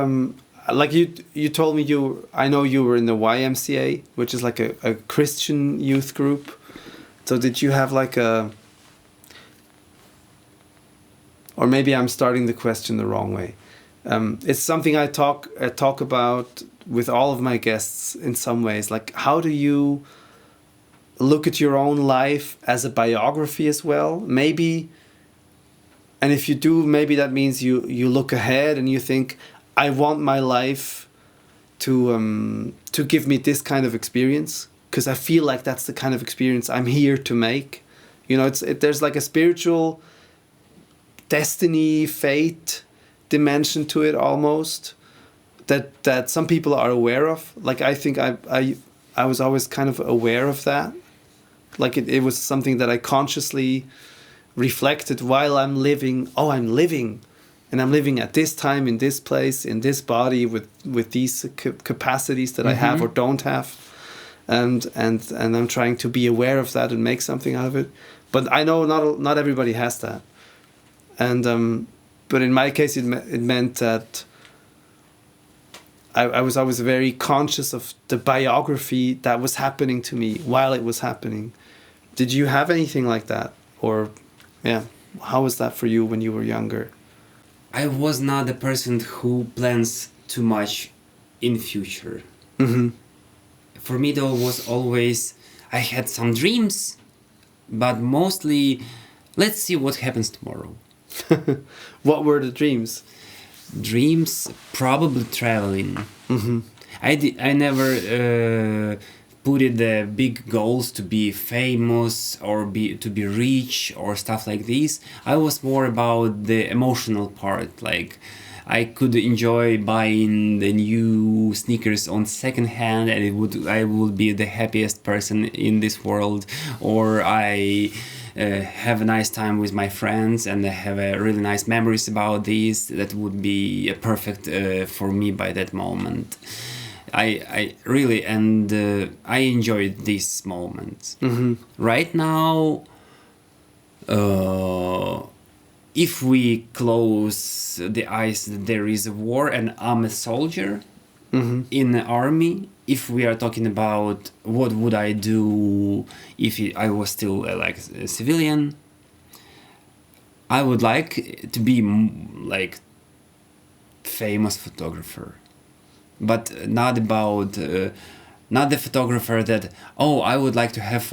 [SPEAKER 1] like you told me I know you were in the YMCA, which is like a Christian youth group. So did you have like or maybe I'm starting the question the wrong way. It's something I talk about with all of my guests in some ways. Like, how do you look at your own life as a biography as well? Maybe, and if you do, maybe that means you look ahead and you think, I want my life to give me this kind of experience, because I feel like that's the kind of experience I'm here to make. You know, there's like a spiritual destiny, fate dimension to it almost, that some people are aware of. Like, I think I was always kind of aware of that. Like, it was something that I consciously reflected while I'm living. Oh, I'm living. And I'm living at this time, in this place, in this body, with these capacities that I have or don't have. And I'm trying to be aware of that and make something out of it. But I know not everybody has that. And but in my case, it meant that I was always very conscious of the biography that was happening to me while it was happening. Did you have anything like that? Or, yeah, how was that for you when you were younger?
[SPEAKER 2] I was not the person who plans too much in future. Mm-hmm. For me, though, was always, I had some dreams, but mostly, let's see what happens tomorrow.
[SPEAKER 1] What were the dreams?
[SPEAKER 2] Dreams, probably traveling. Mm-hmm. I never put in the big goals to be famous or to be rich or stuff like this. I was more about the emotional part. Like, I could enjoy buying the new sneakers on second hand, and I would be the happiest person in this world. Or I have a nice time with my friends and have really nice memories about this. That would be perfect for me by that moment. I really, and I enjoyed these moments. Mm-hmm. Right now, if we close the eyes, there is a war and I'm a soldier in the army. If we are talking about what would I do if I was still like a civilian, I would like to be like famous photographer. But not about not the photographer that I would like to have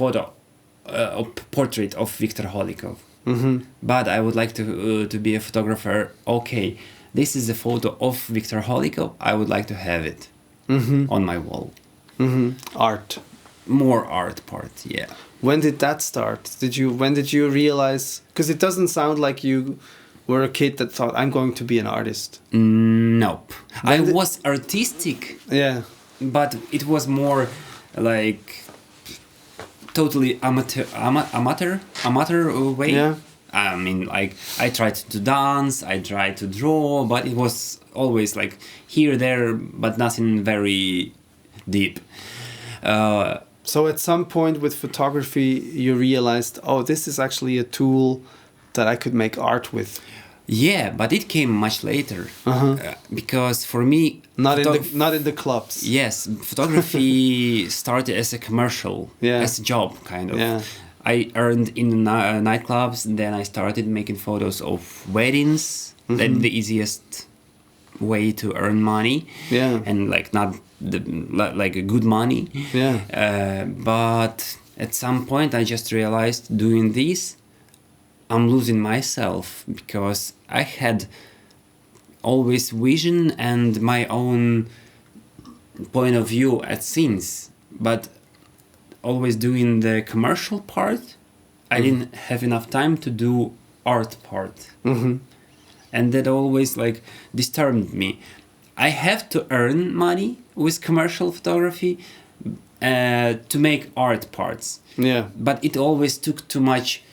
[SPEAKER 2] a portrait of Viktor Holikov. Mm-hmm. But I would like to be a photographer. Okay, this is a photo of Viktor Holikov. I would like to have it on my wall.
[SPEAKER 1] Mm-hmm. Art,
[SPEAKER 2] more art part. Yeah.
[SPEAKER 1] When did that start? When did you realize? Because it doesn't sound like you were a kid that thought, I'm going to be an artist.
[SPEAKER 2] Nope. I was artistic.
[SPEAKER 1] Yeah.
[SPEAKER 2] But it was more like totally amateur way. Yeah. I mean, like, I tried to dance, I tried to draw, but it was always like here, there, but nothing very deep.
[SPEAKER 1] So at some point with photography, you realized, this is actually a tool that I could make art with.
[SPEAKER 2] Yeah, but it came much later. Because for me,
[SPEAKER 1] not in the clubs.
[SPEAKER 2] Yes, photography started as a commercial, as a job kind of. Yeah. I earned in nightclubs, and then I started making photos of weddings. That's the easiest way to earn money. Yeah. And like not like a good money. Yeah. But at some point, I just realized doing this, I'm losing myself, because I had always vision and my own point of view at scenes, but always doing the commercial part, I didn't have enough time to do art part. And that always like disturbed me. I have to earn money with commercial photography to make art parts. Yeah. But it always took too much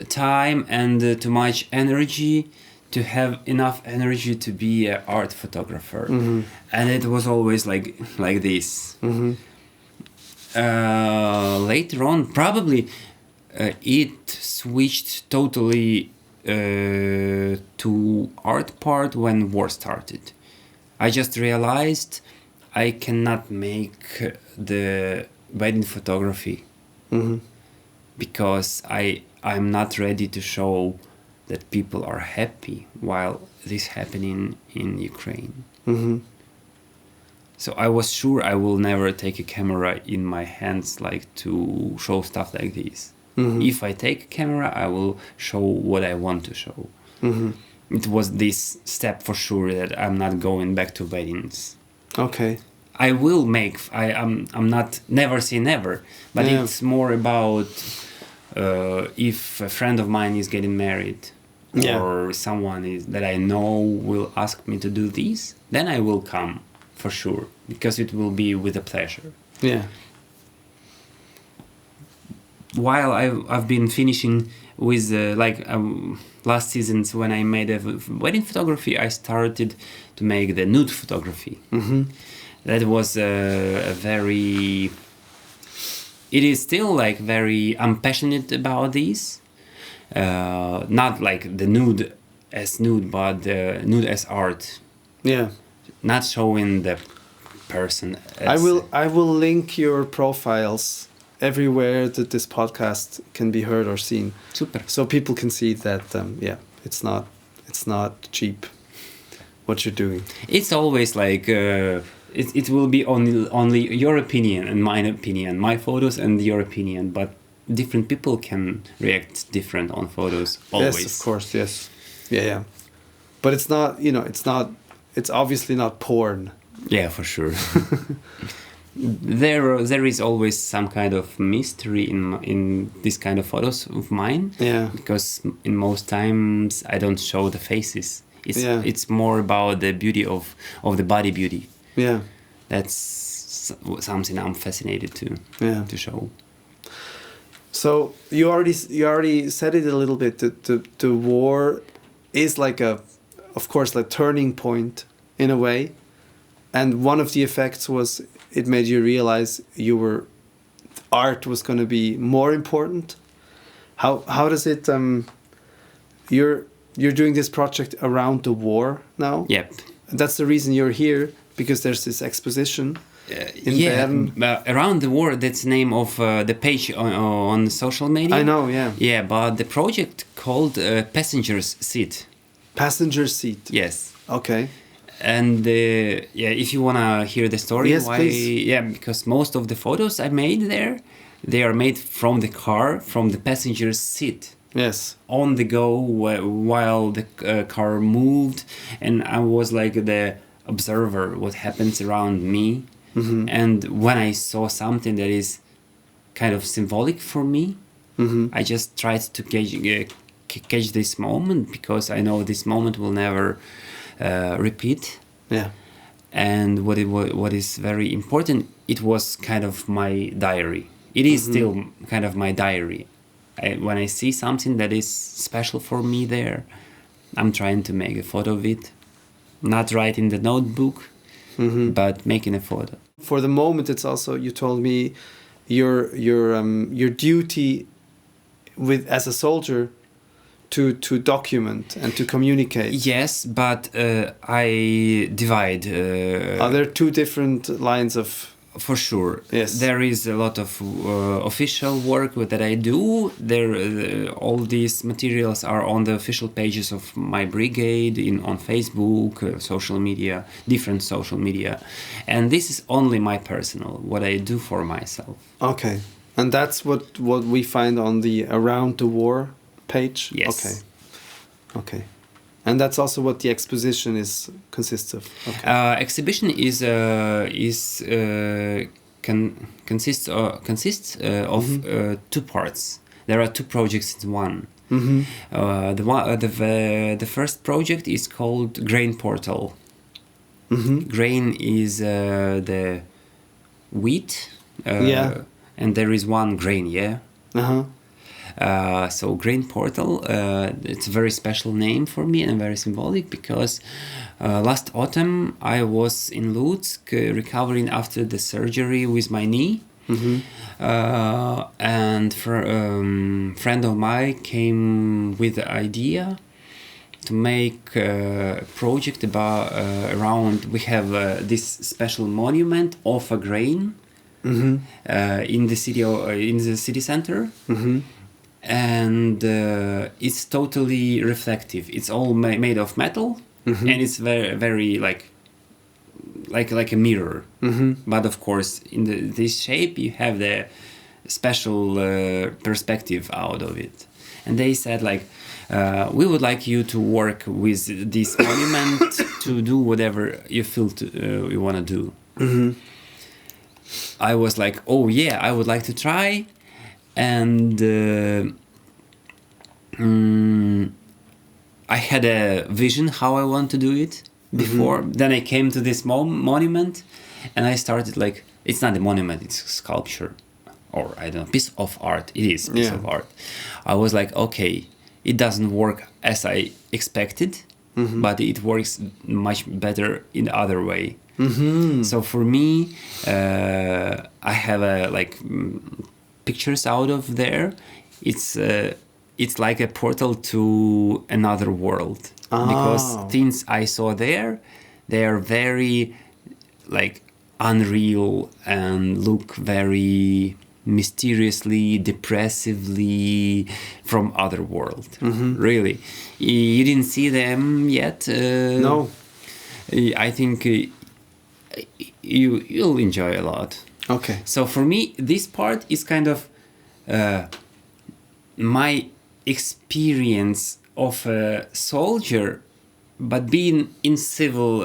[SPEAKER 2] time and too much energy to have enough energy to be an art photographer. And it was always like this. Later on, probably it switched totally to art part when war started. I just realized I cannot make the wedding photography because I'm not ready to show that people are happy while this happening in Ukraine.
[SPEAKER 1] Mm-hmm.
[SPEAKER 2] So I was sure I will never take a camera in my hands like to show stuff like this.
[SPEAKER 1] Mm-hmm.
[SPEAKER 2] If I take a camera, I will show what I want to show.
[SPEAKER 1] Mm-hmm.
[SPEAKER 2] It was this step for sure that I'm not going back to weddings.
[SPEAKER 1] Okay.
[SPEAKER 2] I will make. I'm not never say never, but
[SPEAKER 1] Yeah.
[SPEAKER 2] it's more about if a friend of mine is getting married,
[SPEAKER 1] Yeah.
[SPEAKER 2] or someone is that I know will ask me to do this, then I will come for sure, because it will be with a pleasure.
[SPEAKER 1] Yeah.
[SPEAKER 2] While I've been finishing with last seasons, when I made a wedding photography, I started to make the nude photography.
[SPEAKER 1] Mm-hmm.
[SPEAKER 2] That was a very. It is still like very. I'm passionate about this. Not like the nude as nude, but the nude as art.
[SPEAKER 1] Yeah.
[SPEAKER 2] Not showing the person.
[SPEAKER 1] I will link your profiles everywhere that this podcast can be heard or seen.
[SPEAKER 2] Super.
[SPEAKER 1] So people can see that it's not cheap what you're doing.
[SPEAKER 2] It's always like it will be only your opinion and my opinion, my photos and your opinion, but different people can react different on photos always.
[SPEAKER 1] Yes, of course, yes. Yeah. But it's not, it's obviously not porn.
[SPEAKER 2] Yeah, for sure. There is always some kind of mystery in this kind of photos of mine.
[SPEAKER 1] Yeah.
[SPEAKER 2] Because in most times I don't show the faces. It's more about the beauty of the body beauty.
[SPEAKER 1] Yeah.
[SPEAKER 2] That's something I'm fascinated to show.
[SPEAKER 1] So you already said it a little bit. The war is like of course, like turning point in a way, and one of the effects was it made you realize art was going to be more important. How does it? You're doing this project around the war now.
[SPEAKER 2] Yep.
[SPEAKER 1] That's the reason you're here, because there's this exposition. In Bern.
[SPEAKER 2] Around the war, that's the name of the page on social media.
[SPEAKER 1] I know, yeah.
[SPEAKER 2] Yeah, but the project called Passenger's Seat.
[SPEAKER 1] Passenger seat.
[SPEAKER 2] Yes.
[SPEAKER 1] Okay.
[SPEAKER 2] And if you wanna hear the story,
[SPEAKER 1] yes, please.
[SPEAKER 2] Yeah, because most of the photos I made there, they are made from the car, from the passenger's seat.
[SPEAKER 1] Yes.
[SPEAKER 2] On the go while the car moved, and I was like the observer, what happens around me.
[SPEAKER 1] Mm-hmm.
[SPEAKER 2] And when I saw something that is kind of symbolic for me,
[SPEAKER 1] mm-hmm.
[SPEAKER 2] I just tried to catch this moment, because I know this moment will never repeat.
[SPEAKER 1] Yeah.
[SPEAKER 2] And what is very important, it was kind of my diary. It is
[SPEAKER 1] mm-hmm.
[SPEAKER 2] still kind of my diary. When I see something that is special for me there, I'm trying to make a photo of it. Not write in the notebook,
[SPEAKER 1] mm-hmm.
[SPEAKER 2] but making a photo.
[SPEAKER 1] For the moment, it's also, you told me, your duty as a soldier to document and to communicate.
[SPEAKER 2] Yes, but I divide.
[SPEAKER 1] Are there two different lines of?
[SPEAKER 2] For sure.
[SPEAKER 1] Yes.
[SPEAKER 2] There is a lot of official work that I do. All these materials are on the official pages of my brigade on Facebook, social media, different social media. And this is only my personal, what I do for myself.
[SPEAKER 1] Okay. And that's what we find on the Around the War page?
[SPEAKER 2] Yes.
[SPEAKER 1] Okay. And that's also what the exposition consists of. Okay.
[SPEAKER 2] Exhibition consists of
[SPEAKER 1] mm-hmm.
[SPEAKER 2] two parts. There are two projects in one.
[SPEAKER 1] Mm-hmm.
[SPEAKER 2] The first project is called Grain Portal.
[SPEAKER 1] Mm-hmm.
[SPEAKER 2] Grain is the wheat. And there is one grain. Yeah.
[SPEAKER 1] Uh-huh.
[SPEAKER 2] So Grain Portal, it's a very special name for me and very symbolic, because last autumn I was in Lutsk recovering after the surgery with my knee.
[SPEAKER 1] Mm-hmm.
[SPEAKER 2] And friend of mine came with the idea to make a project around. We have this special monument of a grain.
[SPEAKER 1] Mm-hmm.
[SPEAKER 2] In the city center.
[SPEAKER 1] Mm-hmm.
[SPEAKER 2] and it's totally reflective. It's all made of metal, and it's very, very like a mirror. But of course, in this shape, you have the special perspective out of it. And they said like, we would like you to work with this monument to do whatever you feel you want to do. I was like, oh yeah, I would like to try. And I had a vision how I want to do it before. Then I came to this monument, and I started like, it's not a monument, it's a sculpture, or I don't know, piece of art. It is a piece of art. I was like, okay, it doesn't work as I expected, but it works much better in other way. So for me, I have pictures out of there. It's like a portal to another world, because things I saw there, they are very like unreal and look very mysteriously, depressively from other world. Really, you didn't see them yet.
[SPEAKER 1] No,
[SPEAKER 2] I think you'll enjoy a lot.
[SPEAKER 1] Okay.
[SPEAKER 2] So for me, this part is kind of my experience of a soldier, but being in civil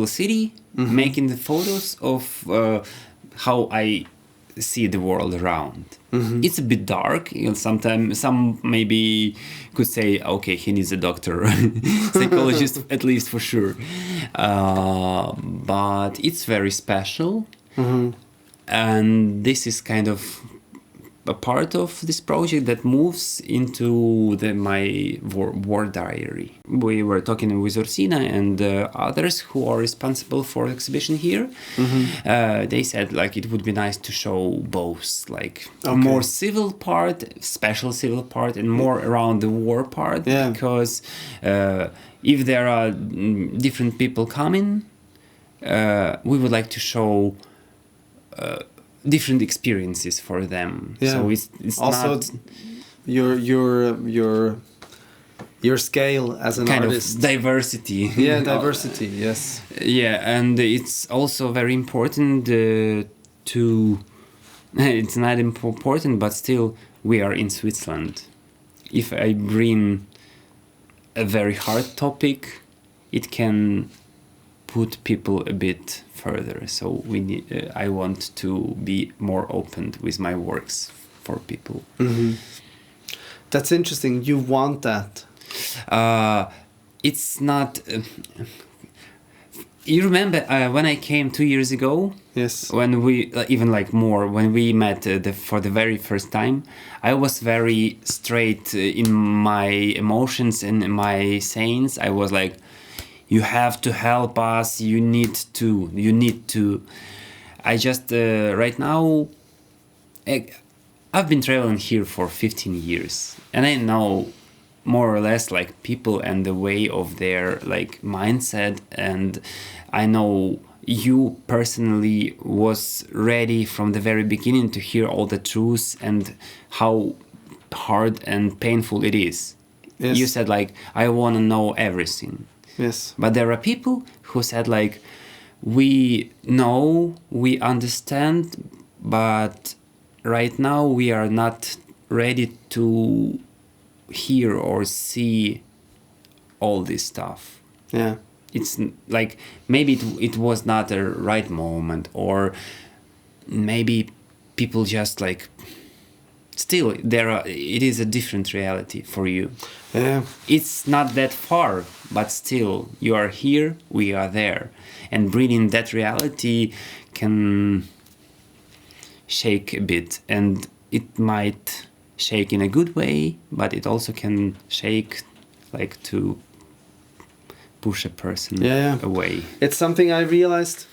[SPEAKER 2] city, making the photos of how I see the world around. It's a bit dark. Sometimes some maybe could say, okay, he needs a doctor, psychologist at least for sure. But it's very special, and this is kind of a part of this project that moves into my war diary. We were talking with Ursina and others who are responsible for the exhibition here. They said like it would be nice to show both, like a more civil part, special civil part, and more around the war part. Because if there are different people coming, we would like to show different experiences for them. So it's
[SPEAKER 1] also
[SPEAKER 2] not
[SPEAKER 1] your scale as an
[SPEAKER 2] kind
[SPEAKER 1] artist.
[SPEAKER 2] of diversity.
[SPEAKER 1] Diversity. Yes.
[SPEAKER 2] And it's also very important to. It's not important, but still, we are in Switzerland. If I bring a very hard topic, it can put people a bit further. So I want to be more open with my works for people.
[SPEAKER 1] That's interesting. You want that?
[SPEAKER 2] It's not. You remember when I came 2 years ago?
[SPEAKER 1] Yes.
[SPEAKER 2] When we when we met for the very first time, I was very straight in my emotions and my sayings. I was like, you have to help us. You need to. I just right now, I've been traveling here for 15 years, and I know more or less like people and the way of their like mindset, and I know you personally was ready from the very beginning to hear all the truths and how hard and painful it is.
[SPEAKER 1] Yes.
[SPEAKER 2] You said like, I want to know everything.
[SPEAKER 1] Yes.
[SPEAKER 2] But there are people who said like, we know, we understand, but right now we are not ready to hear or see all this stuff.
[SPEAKER 1] Yeah.
[SPEAKER 2] It's like maybe it was not a right moment, or maybe people just like still it is a different reality for you.
[SPEAKER 1] Yeah.
[SPEAKER 2] It's not that far, but still you are here, we are there, and bringing that reality can shake a bit, and it might shake in a good way, but it also can shake like to push a person away.
[SPEAKER 1] It's something I realized,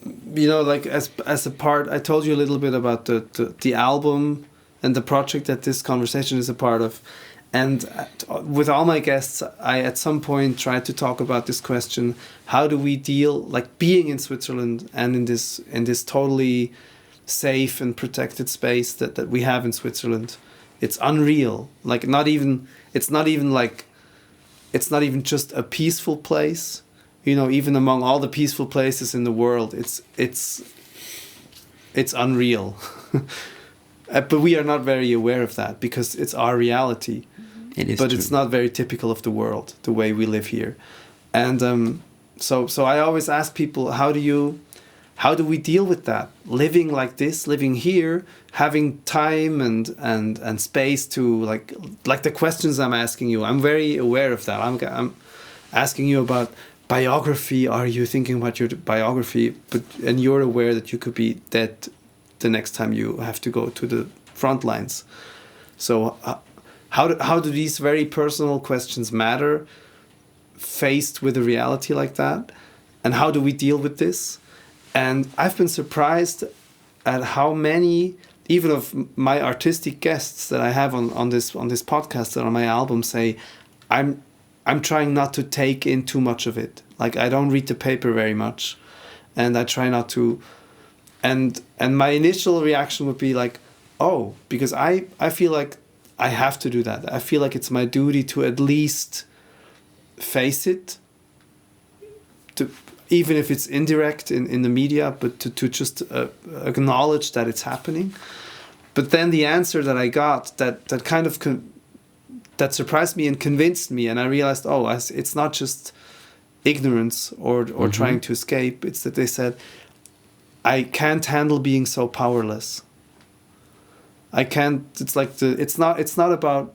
[SPEAKER 1] like as a part, I told you a little bit about the album and the project that this conversation is a part of. And with all my guests, I at some point tried to talk about this question: how do we deal, like being in Switzerland and in this totally safe and protected space that we have in Switzerland. It's unreal. Like it's not even just a peaceful place. You know, even among all the peaceful places in the world, it's unreal. But we are not very aware of that because it's our reality.
[SPEAKER 2] It is
[SPEAKER 1] but
[SPEAKER 2] true.
[SPEAKER 1] It's not very typical of the world, the way we live here. And so I always ask people, how do we deal with that? Living like this, living here, having time and space to like the questions I'm asking you. I'm very aware of that. I'm asking you about biography. Are you thinking about your biography? And you're aware that you could be dead the next time you have to go to the front lines. So how do these very personal questions matter faced with a reality like that? And how do we deal with this? And I've been surprised at how many, even of my artistic guests that I have on this podcast and on my album, say, I'm trying not to take in too much of it. Like, I don't read the paper very much, and I try not to. And my initial reaction would be like, oh, because I feel like I have to do that. I feel like it's my duty to at least face it, to even if it's indirect in the media, but to just acknowledge that it's happening. But then the answer that I got that kind of that surprised me and convinced me, and I realized, oh, it's not just ignorance or trying to escape. It's that they said, I can't handle being so powerless. I can't. It's like it's not about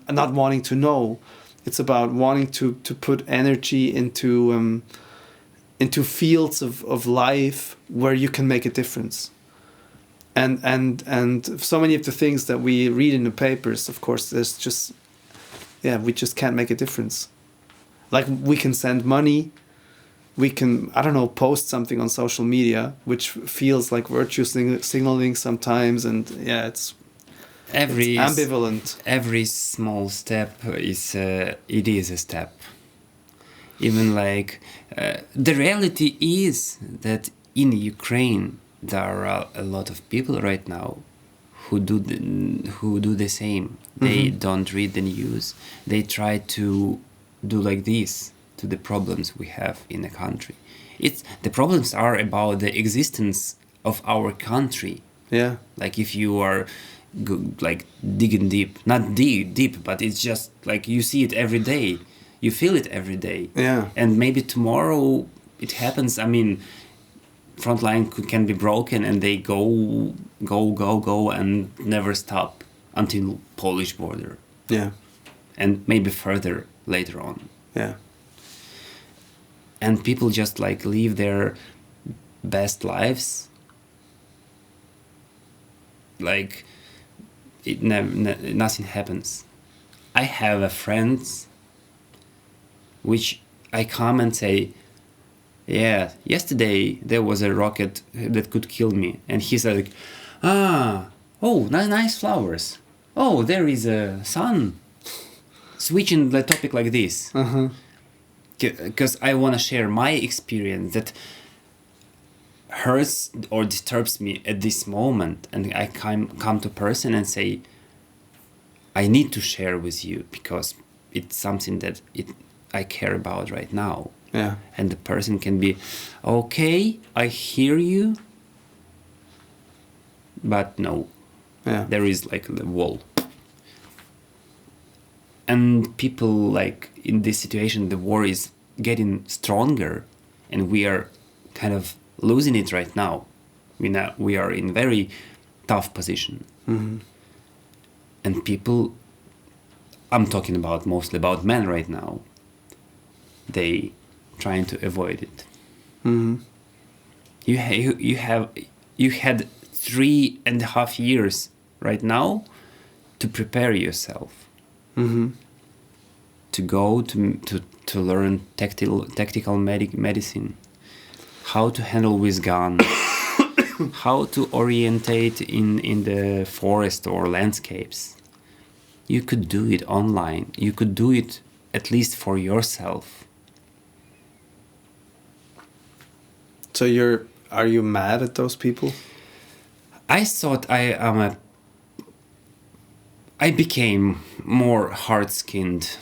[SPEAKER 1] not wanting to know. It's about wanting to put energy into fields of life where you can make a difference. And so many of the things that we read in the papers, of course, we just can't make a difference. Like, we can send money, we can, I don't know, post something on social media, which feels like virtue signaling sometimes, and it's ambivalent.
[SPEAKER 2] Every small step is a step. Even like the reality is that in Ukraine there are a lot of people right now who do the same. They don't read the news. They try to do like this to the problems we have in the country. The problems are about the existence of our country.
[SPEAKER 1] Yeah.
[SPEAKER 2] Like, if you are like digging deep, not deep, but it's just like you see it every day, you feel it every day.
[SPEAKER 1] Yeah.
[SPEAKER 2] And maybe tomorrow it happens. I mean, front line can be broken and they go and never stop until Polish border.
[SPEAKER 1] Yeah.
[SPEAKER 2] And maybe further later on.
[SPEAKER 1] Yeah.
[SPEAKER 2] And people just like live their best lives. Like, nothing happens. I have a friends which I come and say, yeah, yesterday there was a rocket that could kill me. And he said, like, oh, nice flowers. Oh, there is a sun. Switching the topic like this. Because I want to share my experience that hurts or disturbs me at this moment. And I come to a person and say, I need to share with you because it's something that I care about right now.
[SPEAKER 1] Yeah.
[SPEAKER 2] And the person can be, okay, I hear you, but no.
[SPEAKER 1] Yeah.
[SPEAKER 2] There is like the wall. And people, like, in this situation, the war is getting stronger and we are kind of losing it right now. We are in very tough position. And people, I'm talking about mostly about men right now, they trying to avoid it. You had 3.5 years right now to prepare yourself. To go to learn tactical medicine, how to handle with gun, how to orientate in the forest or landscapes. You could do it online. You could do it at least for yourself.
[SPEAKER 1] So are you mad at those people?
[SPEAKER 2] I thought I became more hard-skinned.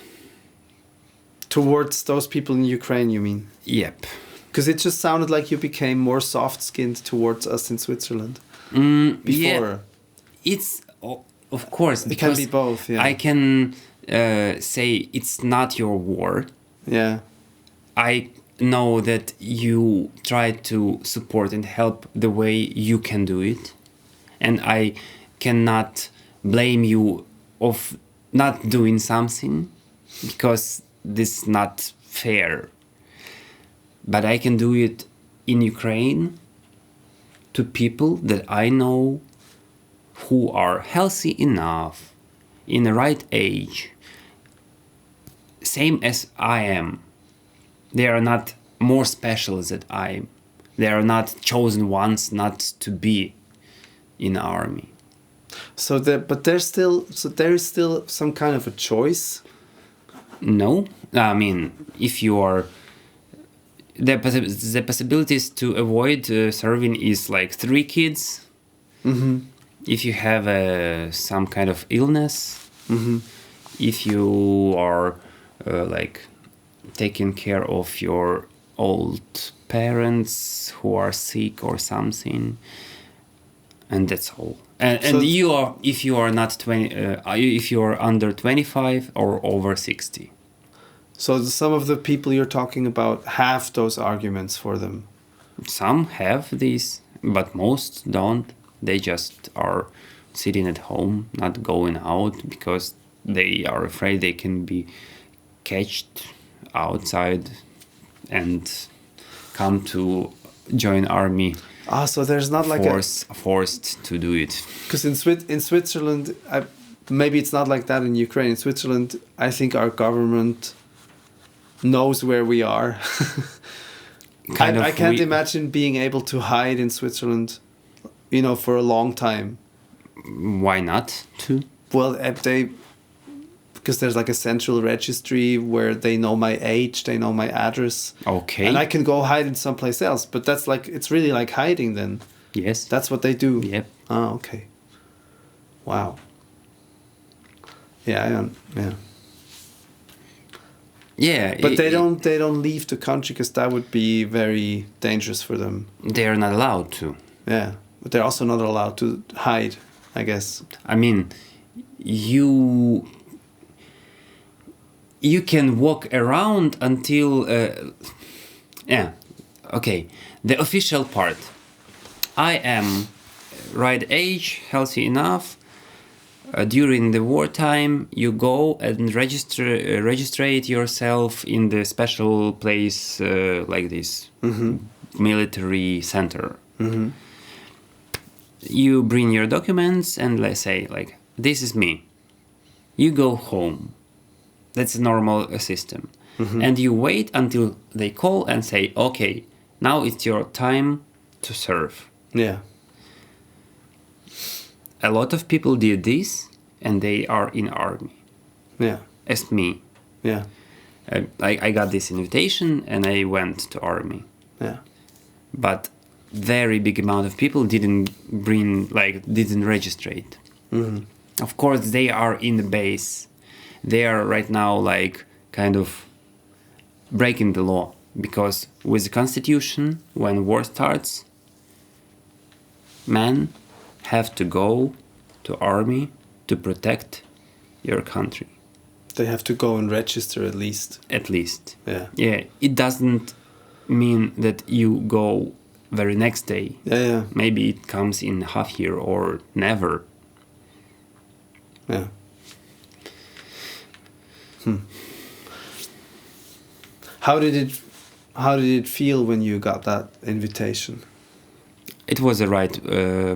[SPEAKER 1] Towards those people in Ukraine, you mean?
[SPEAKER 2] Yep.
[SPEAKER 1] Because it just sounded like you became more soft-skinned towards us in Switzerland before.
[SPEAKER 2] Yeah. It's, of course,
[SPEAKER 1] it can be both, yeah.
[SPEAKER 2] I can say it's not your war.
[SPEAKER 1] Yeah.
[SPEAKER 2] I know that you try to support and help the way you can do it. And I cannot blame you of not doing something because this is not fair. But I can do it in Ukraine to people that I know who are healthy enough, in the right age, same as I am. They are not more special than I am. They are not chosen ones not to be in the army.
[SPEAKER 1] But there is still some kind of a choice.
[SPEAKER 2] No, I mean, if you are, the possibilities to avoid serving is like 3 kids.
[SPEAKER 1] Mm-hmm.
[SPEAKER 2] If you have some kind of illness,
[SPEAKER 1] Mm-hmm.
[SPEAKER 2] if you are like taking care of your old parents who are sick or something, and that's all. And
[SPEAKER 1] So-
[SPEAKER 2] you are, if you are not 20, if you are under 25 or over 60.
[SPEAKER 1] So some of the people you're talking about have those arguments for them.
[SPEAKER 2] Some have these, but most don't. They just are sitting at home, not going out because they are afraid they can be catched outside and come to join army.
[SPEAKER 1] So there's not like
[SPEAKER 2] forced to do it.
[SPEAKER 1] because in Switzerland, maybe it's not like that in Ukraine. In Switzerland, I think our government knows where we are. I can't imagine being able to hide in Switzerland, for a long time.
[SPEAKER 2] Why not to?
[SPEAKER 1] Well, because there's like a central registry where they know my age, they know my address.
[SPEAKER 2] Okay.
[SPEAKER 1] And I can go hide in someplace else, but that's like, it's really like hiding then.
[SPEAKER 2] Yes.
[SPEAKER 1] That's what they do.
[SPEAKER 2] Yep.
[SPEAKER 1] Oh, okay. Wow. Yeah, yeah.
[SPEAKER 2] Yeah.
[SPEAKER 1] But they don't leave the country because that would be very dangerous for them.
[SPEAKER 2] They are not allowed to.
[SPEAKER 1] Yeah, but they're also not allowed to hide, I guess.
[SPEAKER 2] I mean, you can walk around until yeah, okay, the official part. I am right age, healthy enough. During the wartime, you go and registrate yourself in the special place like this, military center.
[SPEAKER 1] Mm-hmm.
[SPEAKER 2] You bring your documents and let's say like, this is me. You go home. That's a normal system.
[SPEAKER 1] Mm-hmm.
[SPEAKER 2] And you wait until they call and say, okay, now it's your time to serve.
[SPEAKER 1] Yeah.
[SPEAKER 2] A lot of people did this and they are in army.
[SPEAKER 1] Yeah.
[SPEAKER 2] As me.
[SPEAKER 1] Yeah.
[SPEAKER 2] I got this invitation and I went to army.
[SPEAKER 1] Yeah.
[SPEAKER 2] But very big amount of people didn't registrate.
[SPEAKER 1] Mm-hmm.
[SPEAKER 2] Of course, they are in the base. They are right now like kind of breaking the law because with the constitution, when war starts, men have to go to army to protect your country.
[SPEAKER 1] They have to go and register at least.
[SPEAKER 2] At least.
[SPEAKER 1] Yeah.
[SPEAKER 2] Yeah. It doesn't mean that you go very next day.
[SPEAKER 1] Yeah.
[SPEAKER 2] Maybe it comes in half year or never.
[SPEAKER 1] Yeah. How did it feel when you got that invitation?
[SPEAKER 2] It was the right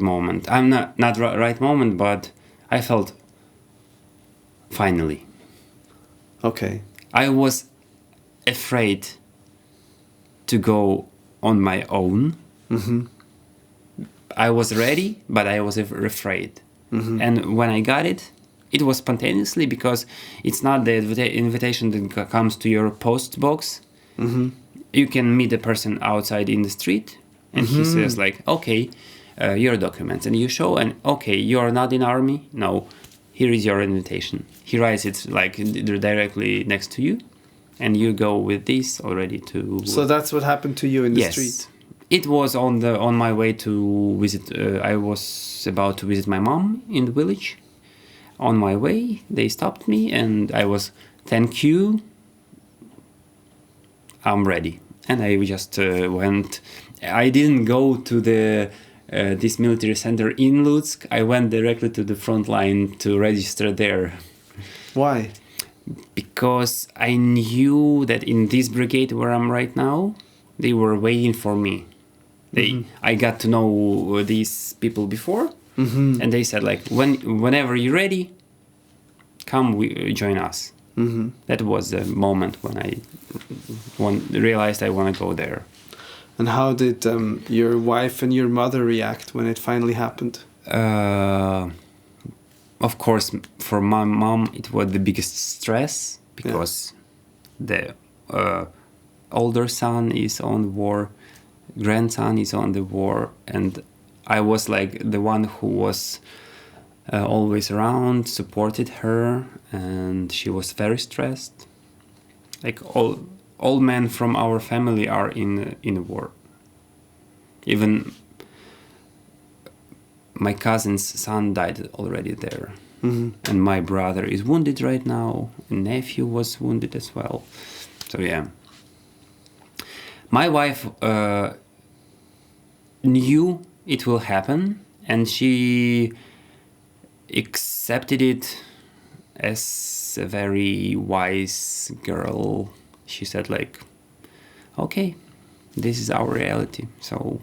[SPEAKER 2] moment. I'm not right moment, but I felt finally.
[SPEAKER 1] Okay.
[SPEAKER 2] I was afraid to go on my own.
[SPEAKER 1] Mm-hmm.
[SPEAKER 2] I was ready, but I was afraid.
[SPEAKER 1] Mm-hmm.
[SPEAKER 2] And when I got it, it was spontaneously because it's not the invitation that comes to your post box.
[SPEAKER 1] Mm-hmm.
[SPEAKER 2] You can meet a person outside in the street and he says like, okay, your documents, and you show, and okay, you are not in army. No, here is your invitation. He writes it like directly next to you, and you go with this already to.
[SPEAKER 1] So that's what happened to you in the
[SPEAKER 2] yes.
[SPEAKER 1] street.
[SPEAKER 2] It was on my way to visit. I was about to visit my mom in the village. On my way, they stopped me, and I was, thank you. I'm ready, and I just went. I didn't go to the this military center in Lutsk. I went directly to the front line to register there.
[SPEAKER 1] Why?
[SPEAKER 2] Because I knew that in this brigade where I'm right now, they were waiting for me. I got to know these people before, and they said like, whenever you're ready, come join us. That was the moment when I realized I want to go there.
[SPEAKER 1] And how did your wife and your mother react when it finally happened?
[SPEAKER 2] Of course, for my mom, it was the biggest stress because the older son is on war, grandson is on the war, and I was like the one who was always around, supported her, and she was very stressed. Like all men from our family are in war. Even my cousin's son died already there, and my brother is wounded right now. A nephew was wounded as well. So yeah, my wife knew it will happen, and she accepted it as a very wise girl. She said like, okay, this is our reality. So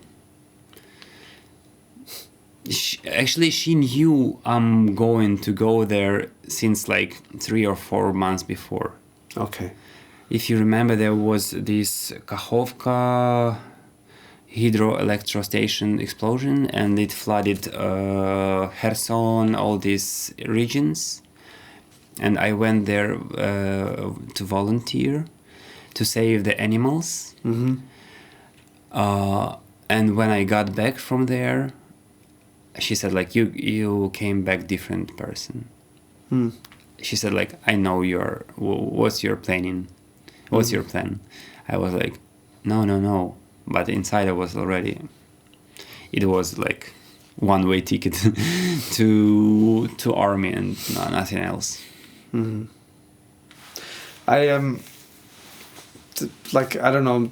[SPEAKER 2] she knew I'm going to go there since like 3 or 4 months before.
[SPEAKER 1] Okay.
[SPEAKER 2] If you remember, there was this Kakhovka hydroelectro station explosion, and it flooded Kherson, all these regions. And I went there to volunteer to save the animals. And when I got back from there, she said like, you came back different person. She said like, I know what's your planning? What's your plan? I was like, no. But inside I was already, it was like one-way ticket to army and nothing else.
[SPEAKER 1] I like, I don't know,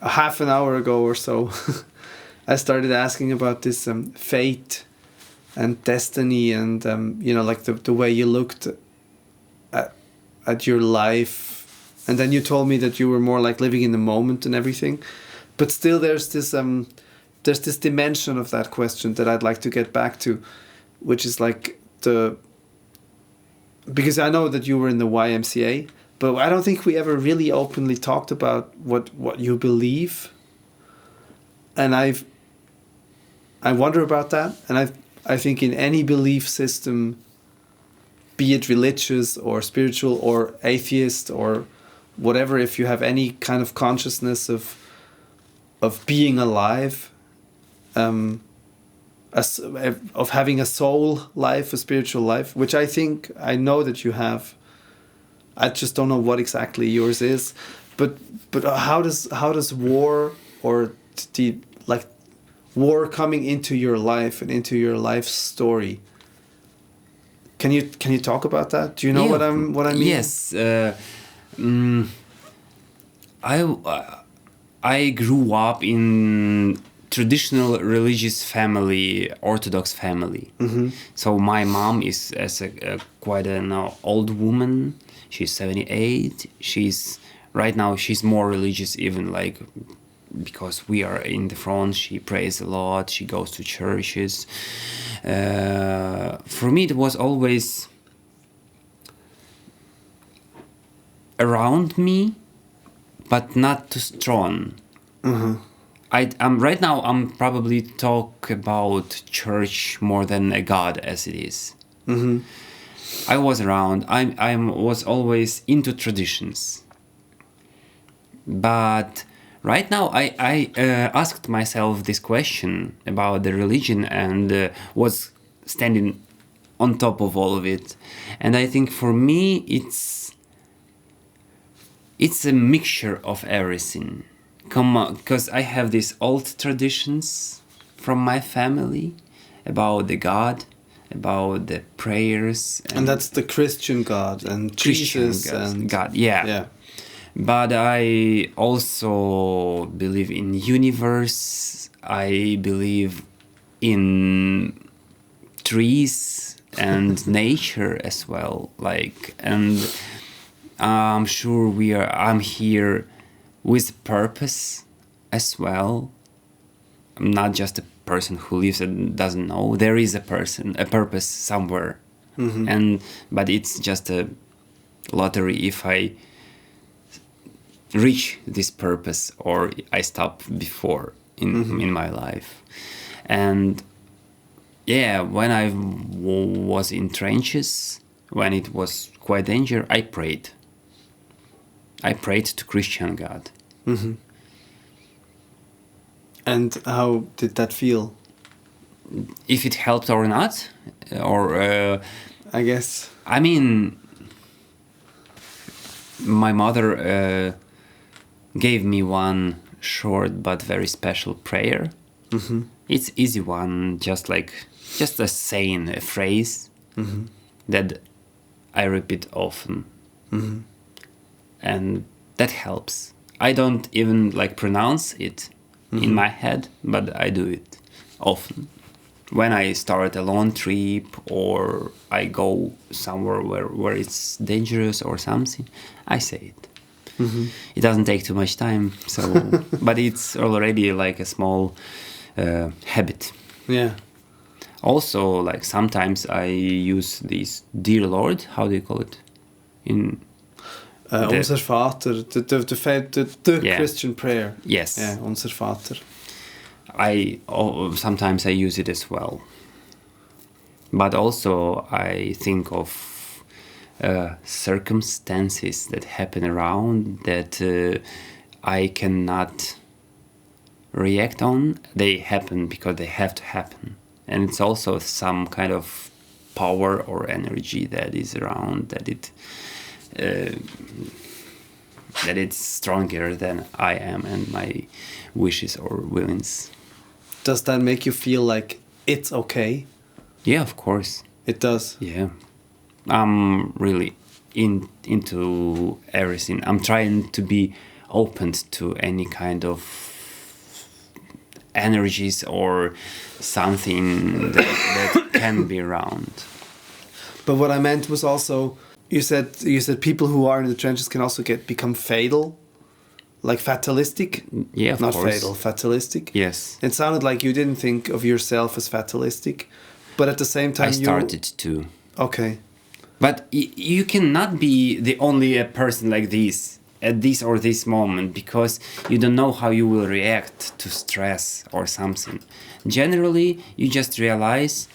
[SPEAKER 1] half an hour ago or so, I started asking about this fate and destiny, and like the way you looked at your life, and then you told me that you were more like living in the moment and everything, but still there's this dimension of that question that I'd like to get back to, which is like because I know that you were in the YMCA, but I don't think we ever really openly talked about what you believe, and I wonder about that, and I think in any belief system, be it religious or spiritual or atheist or whatever, if you have any kind of consciousness of being alive, of having a soul life, a spiritual life, which I know that you have. I just don't know what exactly yours is, but how does war or war coming into your life and into your life story? Can you talk about that? Do you know what I mean?
[SPEAKER 2] Yes. I grew up in traditional religious family, Orthodox family. So my mom is quite an old woman. She's 78. Right now she's more religious, even like, because we are in the front. She prays a lot. She goes to churches. For me, it was always around me, but not too strong. I'm right now. I'm probably talk about church more than a God as it is. I was around. I was always into traditions, but right now I asked myself this question about the religion and was standing on top of all of it. And I think for me it's a mixture of everything. Because I have these old traditions from my family about the God, about the prayers.
[SPEAKER 1] And that's the Christian God and
[SPEAKER 2] Christian
[SPEAKER 1] Jesus and
[SPEAKER 2] God, yeah.
[SPEAKER 1] Yeah.
[SPEAKER 2] But I also believe in universe. I believe in trees and nature as well. And I'm sure I'm here with purpose as well. I'm not just a person who lives and doesn't know. There is a purpose somewhere. But it's just a lottery if I reach this purpose or I stop before in my life. And yeah, when I was in trenches, when it was quite dangerous, I prayed to Christian God.
[SPEAKER 1] And how did that feel?
[SPEAKER 2] If it helped or not, or
[SPEAKER 1] I guess.
[SPEAKER 2] I mean, my mother gave me one short but very special prayer. It's easy one, just a saying, a phrase that I repeat often, and that helps. I don't even pronounce it in my head, but I do it often. When I start a long trip or I go somewhere where it's dangerous or something, I say it. It doesn't take too much time, but it's already a small habit.
[SPEAKER 1] Yeah.
[SPEAKER 2] Also, sometimes I use this "Dear Lord," how do you call it?
[SPEAKER 1] Unser Vater, the
[SPEAKER 2] Yeah.
[SPEAKER 1] Christian prayer.
[SPEAKER 2] Yes.
[SPEAKER 1] Yeah, Unser Vater.
[SPEAKER 2] Sometimes I use it as well. But also I think of circumstances that happen around that I cannot react on. They happen because they have to happen. And it's also some kind of power or energy that is around, that it's stronger than I am and my wishes or willings.
[SPEAKER 1] Does that make you feel like it's okay?
[SPEAKER 2] Yeah, of course.
[SPEAKER 1] It does?
[SPEAKER 2] Yeah. I'm really into everything. I'm trying to be open to any kind of energies or something that can be around.
[SPEAKER 1] But what I meant was also, you said people who are in the trenches can also become fatal, fatalistic.
[SPEAKER 2] Yeah, of
[SPEAKER 1] Not
[SPEAKER 2] course.
[SPEAKER 1] fatal, fatalistic.
[SPEAKER 2] Yes.
[SPEAKER 1] It sounded like you didn't think of yourself as fatalistic, but at the same time
[SPEAKER 2] I started to.
[SPEAKER 1] Okay.
[SPEAKER 2] But you cannot be the only person like this at this or this moment, because you don't know how you will react to stress or something. Generally, you just realize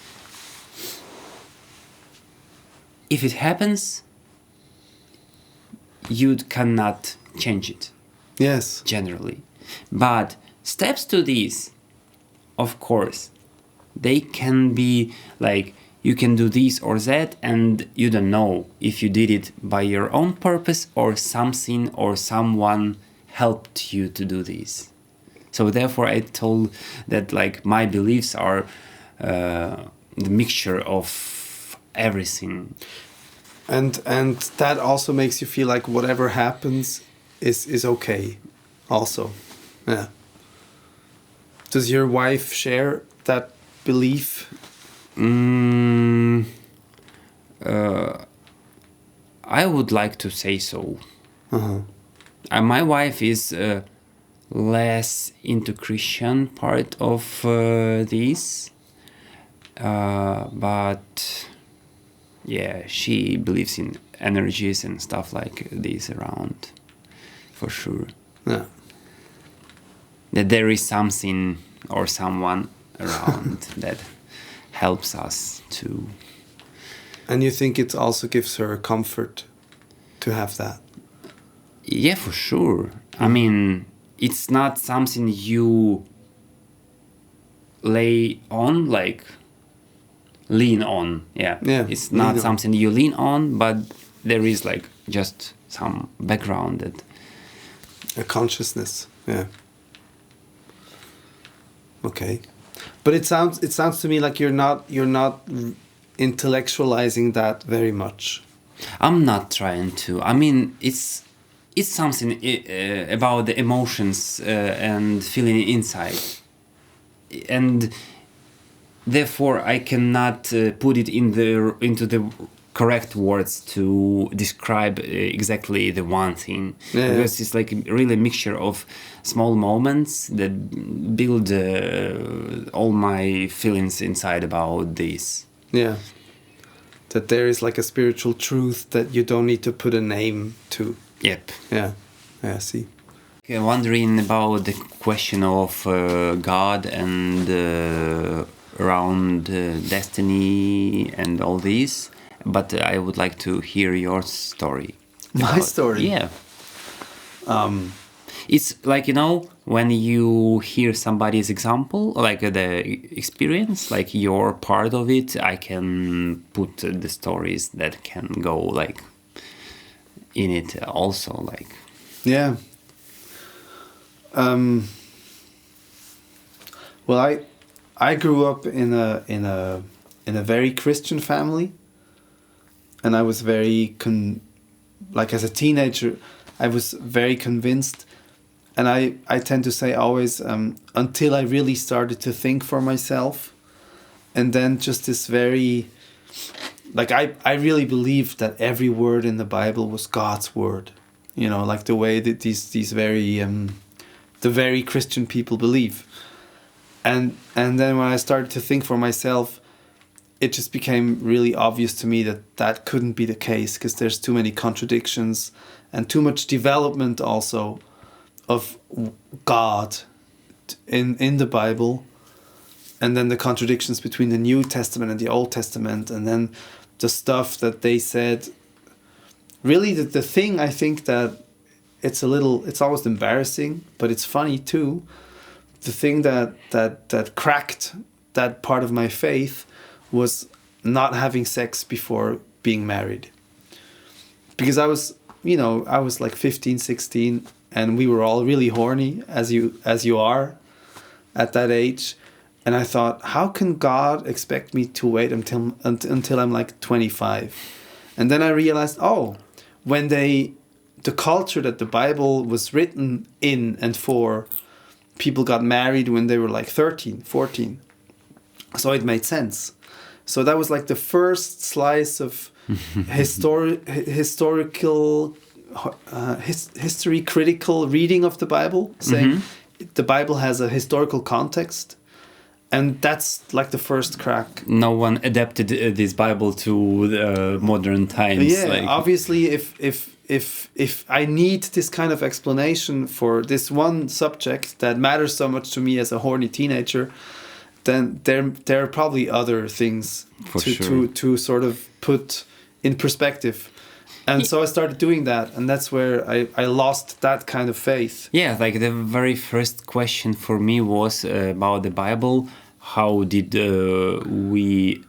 [SPEAKER 2] if it happens, you cannot change it.
[SPEAKER 1] Yes.
[SPEAKER 2] Generally. But steps to this, of course, they can be you can do this or that, and you don't know if you did it by your own purpose or something or someone helped you to do this. So therefore I told that my beliefs are the mixture of everything.
[SPEAKER 1] And that also makes you feel like whatever happens is okay also. Yeah. Does your wife share that belief?
[SPEAKER 2] I would like to say so.
[SPEAKER 1] Uh-huh.
[SPEAKER 2] My wife is less into Christian part of this, but yeah, she believes in energies and stuff like this around, for sure.
[SPEAKER 1] Yeah.
[SPEAKER 2] That there is something or someone around that helps us to.
[SPEAKER 1] And you think it also gives her comfort to have that?
[SPEAKER 2] Yeah, for sure. I mean, it's not something you lay on, like lean on. Yeah. It's not something you lean on, but there is like just some background that
[SPEAKER 1] a consciousness. Yeah. Okay. But it sounds to me like you're not intellectualizing that very much.
[SPEAKER 2] I'm not trying to. I mean, it's something about the emotions and feeling inside, and therefore I cannot put it into the correct words to describe exactly the one thing, because it's like really a mixture of small moments that build all my feelings inside about this.
[SPEAKER 1] Yeah. That there is like a spiritual truth that you don't need to put a name to.
[SPEAKER 2] Yep.
[SPEAKER 1] Yeah, I see.
[SPEAKER 2] Okay, wondering about the question of God and around destiny and all this, but I would like to hear your story.
[SPEAKER 1] My story?
[SPEAKER 2] Yeah. It's like, when you hear somebody's example, like the experience, like you're part of it, I can put the stories that can go like in it also, like.
[SPEAKER 1] Yeah. Well, I grew up in a very Christian family, and I was very as a teenager, I was very convinced. And I tend to say always, until I really started to think for myself. And then just this very, I really believed that every word in the Bible was God's word. Like the way that these very, the very Christian people believe. And then when I started to think for myself, it just became really obvious to me that couldn't be the case, because there's too many contradictions and too much development also of God in the Bible, and then the contradictions between the New Testament and the Old Testament, and then the stuff that they said. Really, the thing I think that it's almost embarrassing, but it's funny too. The thing that cracked that part of my faith was not having sex before being married. Because I was like 15, 16, and we were all really horny, as you are at that age. And I thought, how can God expect me to wait until I'm like 25? And then I realized, when the culture that the Bible was written in and for, people got married when they were like 13, 14. So it made sense. So that was like the first slice of historical history critical reading of the Bible, saying the Bible has a historical context, and that's like the first crack.
[SPEAKER 2] No one adapted this Bible to modern times.
[SPEAKER 1] Yeah, obviously, if I need this kind of explanation for this one subject that matters so much to me as a horny teenager, then there are probably other things to sort of put in perspective. And so I started doing that, and that's where I lost that kind of faith.
[SPEAKER 2] Yeah, like the very first question for me was about the Bible. How did we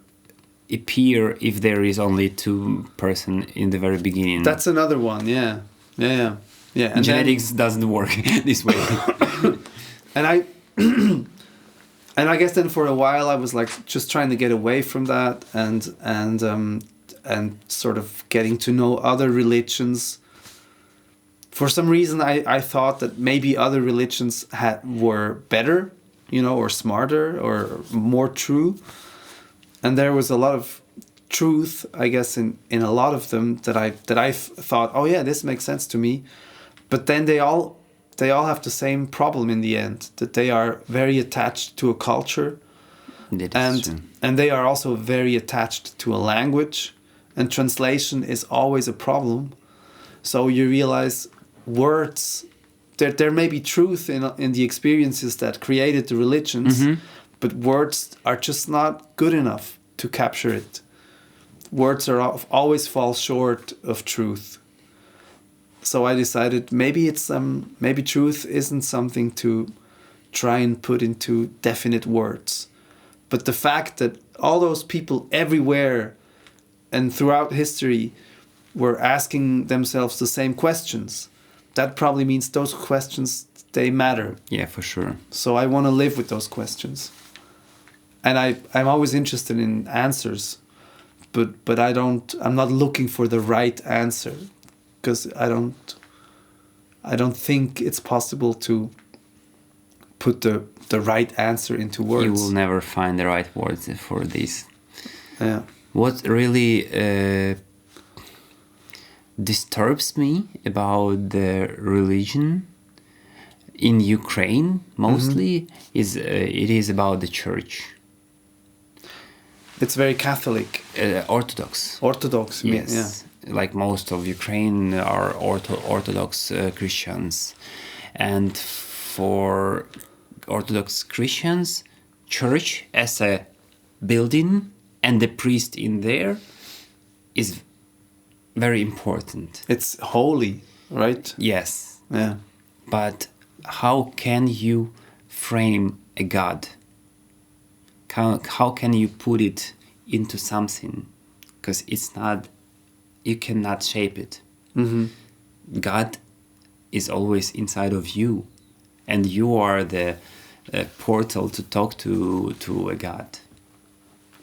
[SPEAKER 2] appear if there is only two person in the very beginning?
[SPEAKER 1] That's another one, yeah. And
[SPEAKER 2] genetics doesn't work this way.
[SPEAKER 1] And I guess then for a while I was like just trying to get away from that and sort of getting to know other religions. For some reason, I thought that maybe other religions were better, or smarter or more true. And there was a lot of truth, I guess, in a lot of them that I thought, oh yeah, this makes sense to me. But then they all have the same problem in the end, that they are very attached to a culture. And they are also very attached to a language. And translation is always a problem. So you realize words, there may be truth in the experiences that created the religions, but words are just not good enough to capture it. Words always fall short of truth. So I decided maybe truth isn't something to try and put into definite words, but the fact that all those people everywhere and throughout history were asking themselves the same questions, that probably means those questions, they matter.
[SPEAKER 2] Yeah, for sure.
[SPEAKER 1] So I want to live with those questions. And I'm always interested in answers, but I'm not looking for the right answer, because I don't think it's possible to put the right answer into words.
[SPEAKER 2] You will never find the right words for this.
[SPEAKER 1] Yeah.
[SPEAKER 2] What really disturbs me about the religion in Ukraine mostly is it is about the church.
[SPEAKER 1] It's very Catholic.
[SPEAKER 2] Orthodox.
[SPEAKER 1] Orthodox,
[SPEAKER 2] yes.
[SPEAKER 1] Yeah.
[SPEAKER 2] Like most of Ukraine are Orthodox Christians. And for Orthodox Christians, church as a building and the priest in there is very important.
[SPEAKER 1] It's holy, right?
[SPEAKER 2] Yes.
[SPEAKER 1] Yeah.
[SPEAKER 2] But how can you frame a God? How can you put it into something? Because it's not, you cannot shape it.
[SPEAKER 1] Mm-hmm.
[SPEAKER 2] God is always inside of you, and you are the portal to talk to a God.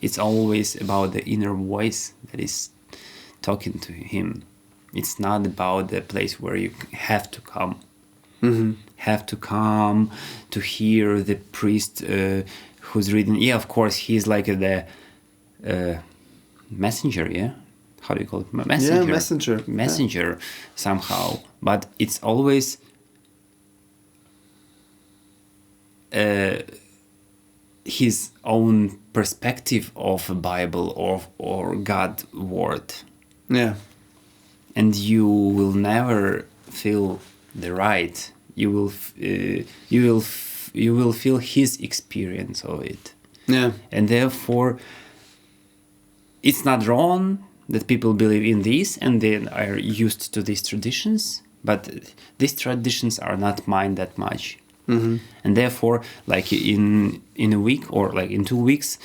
[SPEAKER 2] It's always about the inner voice that is talking to him. It's not about the place where you have to come.
[SPEAKER 1] Mm-hmm.
[SPEAKER 2] Have to come to hear the priest who's reading. Yeah, of course, he's like the messenger, yeah? How do you call it? Messenger.
[SPEAKER 1] Yeah, messenger.
[SPEAKER 2] Messenger, somehow. But it's always his own perspective of a Bible or God word.
[SPEAKER 1] Yeah.
[SPEAKER 2] And you will never feel the right. You will feel his experience of it.
[SPEAKER 1] Yeah.
[SPEAKER 2] And therefore, it's not wrong that people believe in this and they are used to these traditions, but these traditions are not mine that much.
[SPEAKER 1] Mm-hmm.
[SPEAKER 2] And therefore, like in a week or like in 2 weeks,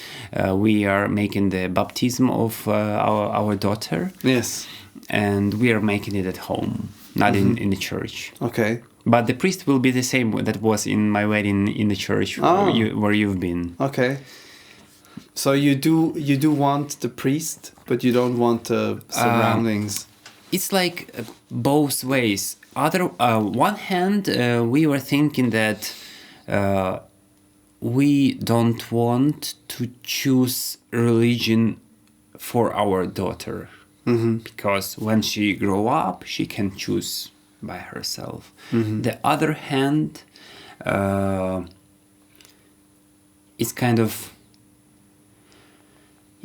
[SPEAKER 2] we are making the baptism of our daughter.
[SPEAKER 1] Yes.
[SPEAKER 2] And we are making it at home, not in the church.
[SPEAKER 1] Okay.
[SPEAKER 2] But the priest will be the same that was in my wedding in the church where you've been.
[SPEAKER 1] Okay. So you do want the priest, but you don't want the surroundings.
[SPEAKER 2] It's like both ways. One hand, we were thinking that we don't want to choose religion for our daughter.
[SPEAKER 1] Mm-hmm.
[SPEAKER 2] Because when she grow up, she can choose by herself.
[SPEAKER 1] Mm-hmm.
[SPEAKER 2] The other hand, it's kind of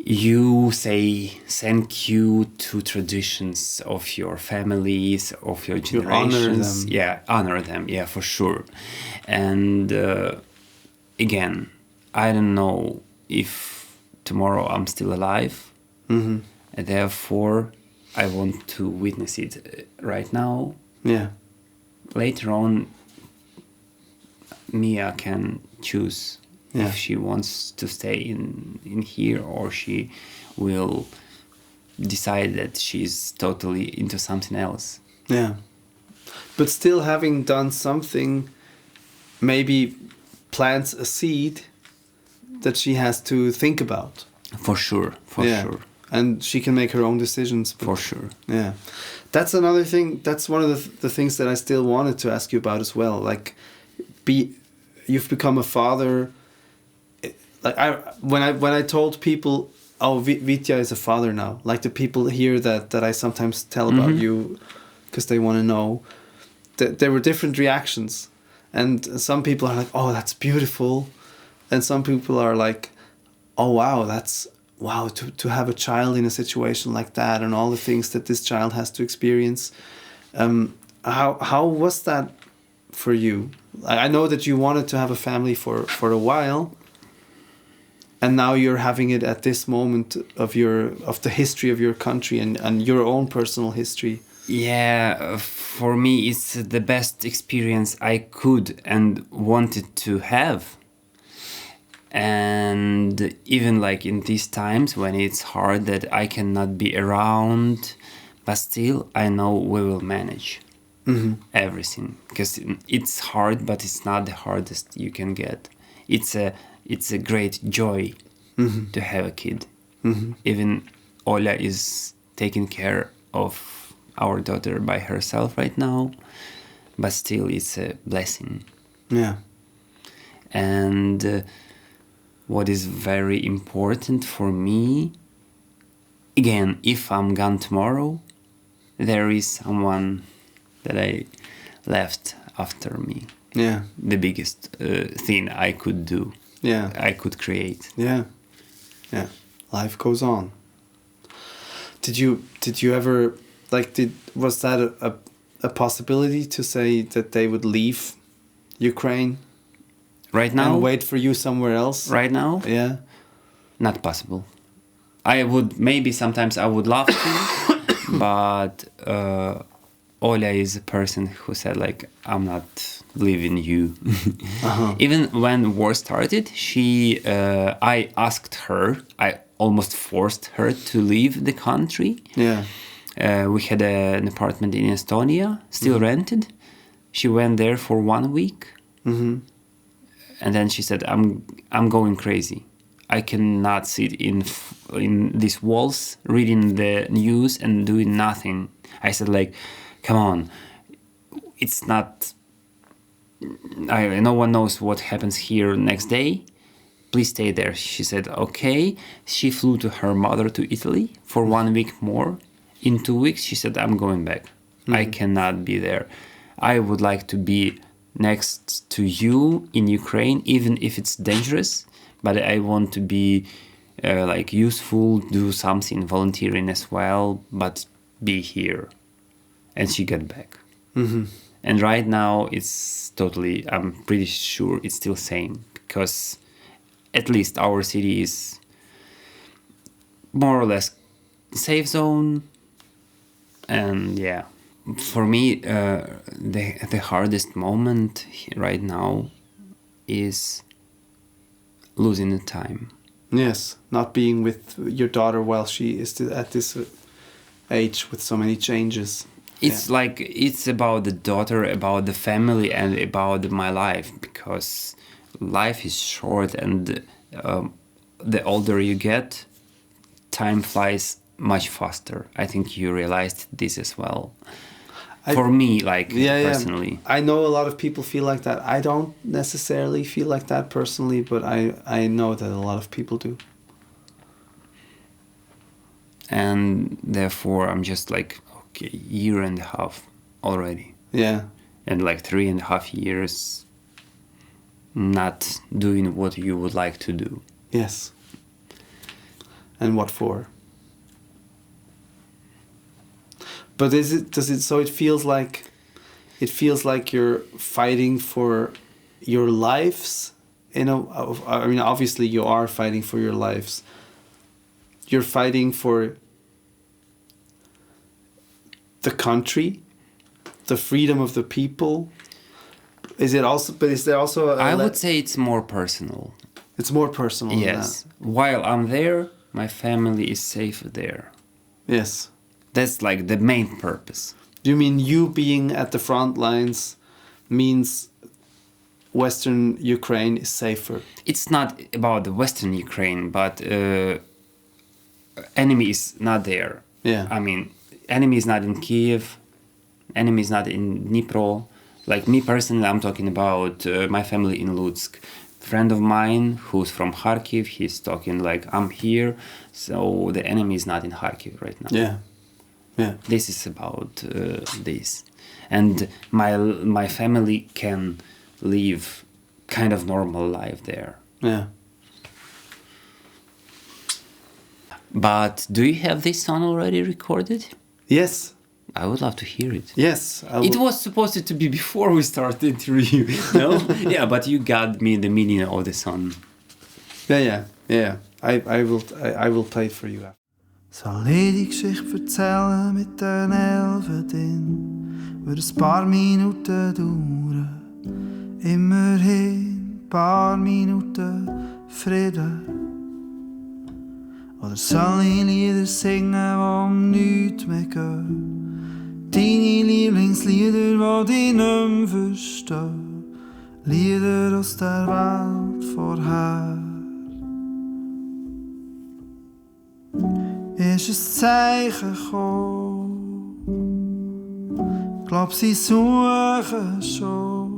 [SPEAKER 2] you say thank you to traditions of your families, of your generations.
[SPEAKER 1] You
[SPEAKER 2] honor them. Yeah, for sure. And again, I don't know if tomorrow I'm still alive.
[SPEAKER 1] Mm-hmm.
[SPEAKER 2] And therefore, I want to witness it right now.
[SPEAKER 1] Yeah.
[SPEAKER 2] Later on, Mia can choose if she wants to stay in here or she will decide that she's totally into something else.
[SPEAKER 1] Yeah. But still having done something, maybe plants a seed that she has to think about.
[SPEAKER 2] For sure, for sure.
[SPEAKER 1] And she can make her own decisions.
[SPEAKER 2] For sure.
[SPEAKER 1] Yeah. That's another thing. That's one of the things that I still wanted to ask you about as well. Like, you've become a father. Like when I told people, oh, Vitya is a father now. Like the people here that I sometimes tell about you, because they want to know. There were different reactions, and some people are like, oh, that's beautiful, and some people are like, oh, wow, to have a child in a situation like that and all the things that this child has to experience. How was that for you? I know that you wanted to have a family for a while, and now you're having it at this moment of the history of your country and your own personal history.
[SPEAKER 2] Yeah, for me, it's the best experience I could and wanted to have. And even like in these times when it's hard that I cannot be around, but still I know we will manage everything, because it's hard, but it's not the hardest you can get. It's a great joy to have a kid. Even Oля is taking care of our daughter by herself right now, but still it's a blessing.
[SPEAKER 1] Yeah.
[SPEAKER 2] And what is very important for me, again, if I'm gone tomorrow, there is someone that I left after me.
[SPEAKER 1] Yeah.
[SPEAKER 2] The biggest thing I could do.
[SPEAKER 1] Yeah.
[SPEAKER 2] I could create.
[SPEAKER 1] Yeah. Yeah. Life goes on. Did you ever, like, was that a possibility to say that they would leave Ukraine
[SPEAKER 2] Right now?
[SPEAKER 1] and wait for you somewhere else?
[SPEAKER 2] Right now?
[SPEAKER 1] Yeah.
[SPEAKER 2] Not possible. I would, maybe sometimes I would love to, but Oля is a person who said, like, I'm not leaving you. Even when war started, I asked her, I almost forced her to leave the country.
[SPEAKER 1] Yeah.
[SPEAKER 2] We had an apartment in Estonia, still rented. She went there for 1 week. And then she said, I'm going crazy. I cannot sit in these walls reading the news and doing nothing. I said, like, come on, it's not, no one knows what happens here next day. Please stay there. She said, okay. She flew to her mother to Italy for 1 week more. In 2 weeks, she said, I'm going back. I cannot be there. I would like to be next to you in Ukraine, even if it's dangerous, but I want to be like useful, do something, volunteering as well, but be here. And she got back. And right now it's totally, I'm pretty sure it's still same, because at least our city is more or less safe zone. And yeah, for me, the hardest moment right now is losing the time.
[SPEAKER 1] Yes, not being with your daughter while she is at this age with so many changes.
[SPEAKER 2] It's like, it's about the daughter, about the family, and about my life, because life is short, and the older you get, time flies much faster. I think you realized this as well. For me, like, personally.
[SPEAKER 1] I know a lot of people feel like that. I don't necessarily feel like that personally, but I know that a lot of people do.
[SPEAKER 2] And therefore, I'm just like, okay, 1.5 years already.
[SPEAKER 1] Yeah.
[SPEAKER 2] And like 3.5 years not doing what you would like to do.
[SPEAKER 1] Yes. And what for? But so it feels like you're fighting for your lives, I mean, obviously you are fighting for your lives. You're fighting for the country, the freedom of the people. Is there also
[SPEAKER 2] I would say it's more personal.
[SPEAKER 1] It's more personal.
[SPEAKER 2] Yes. While I'm there, my family is safe there.
[SPEAKER 1] Yes.
[SPEAKER 2] That's like the main purpose.
[SPEAKER 1] Do you mean you being at the front lines means Western Ukraine is safer?
[SPEAKER 2] It's not about the Western Ukraine, but enemy is not there.
[SPEAKER 1] Yeah.
[SPEAKER 2] I mean, enemy is not in Kiev, enemy is not in Dnipro. Like me personally, I'm talking about my family in Lutsk. Friend of mine who's from Kharkiv, he's talking like, I'm here, so the enemy is not in Kharkiv right now.
[SPEAKER 1] Yeah. Yeah.
[SPEAKER 2] This is about this. And my family can live kind of normal life there.
[SPEAKER 1] Yeah.
[SPEAKER 2] But do you have this song already recorded?
[SPEAKER 1] Yes.
[SPEAKER 2] I would love to hear it.
[SPEAKER 1] Yes.
[SPEAKER 2] It was supposed to be before we started the interview, no? Yeah, but you got me the meaning of the song.
[SPEAKER 1] Yeah. I will play it for you.
[SPEAKER 3] Soll ich die Geschichte erzählen mit den Elfen drin? Würde ein paar Minuten dauern. Immerhin ein paar Minuten Frieden. Oder soll ich Lieder singen, die um nichts mehr gehen? Deine Lieblingslieder, die dich nicht mehr verstehen. Lieder aus der Welt vorher. Ist ein Zeichen gekommen? Glaub, sie suchen schon.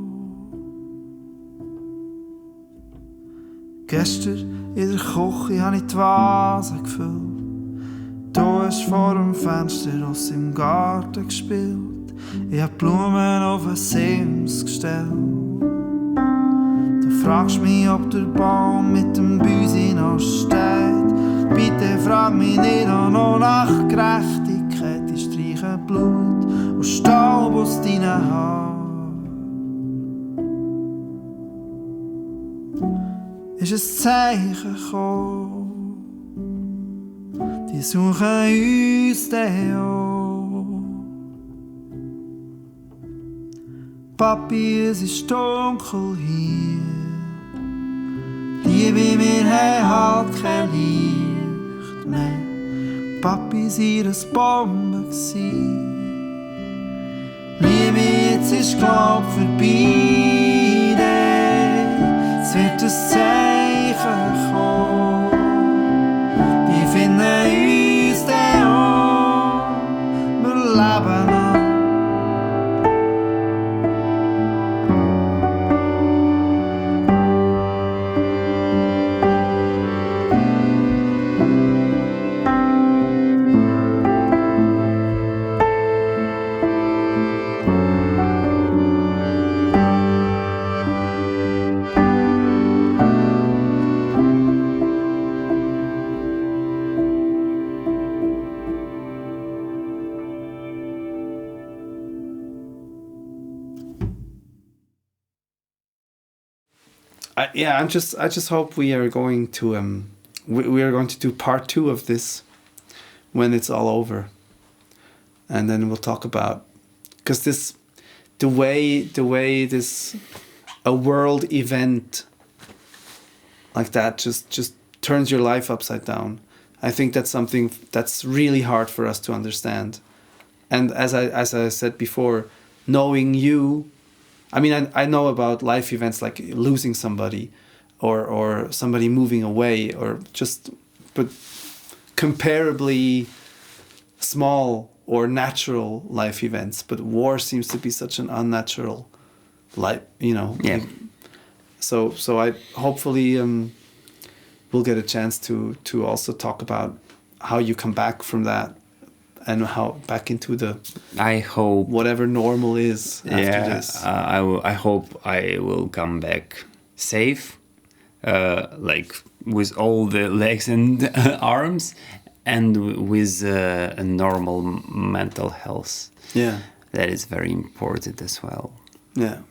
[SPEAKER 3] Gestern in der Küche habe ich die Vase gefüllt. Du hast vor dem Fenster aus im Garten gespielt. Ich hab Blumen auf ein Sims gestellt. Du fragst mich, ob der Baum mit dem Büsi noch steht. Bitte frag mich nicht auch noch nach Gerechtigkeit. Ich streiche Blut und Staub aus deinen Haaren. Ist ein Zeichen gekommen, die suchen uns dann auch. Papi, es ist dunkel hier. Liebe, wir haben halt kein Licht mehr. Papi, sie war eine Bombe gsi. Liebe, jetzt ist glaub vorbei. Jetzt wird ein Zeichen kommen. Die finden uns dann auch. Wir leben noch.
[SPEAKER 1] I just hope we are going to we are going to do part 2 of this when it's all over, and then we'll talk about, because the way this a world event like that just turns your life upside down. I think that's something that's really hard for us to understand, and as I said before, knowing you. I mean, I know about life events like losing somebody or somebody moving away, but comparably small or natural life events. But war seems to be such an unnatural life, Yeah. So I hopefully we'll get a chance to also talk about how you come back from that. And how back into
[SPEAKER 2] I hope
[SPEAKER 1] whatever normal is after this.
[SPEAKER 2] I hope I will come back safe, like with all the legs and arms, and with a normal mental health.
[SPEAKER 1] Yeah,
[SPEAKER 2] that is very important as well.
[SPEAKER 1] Yeah,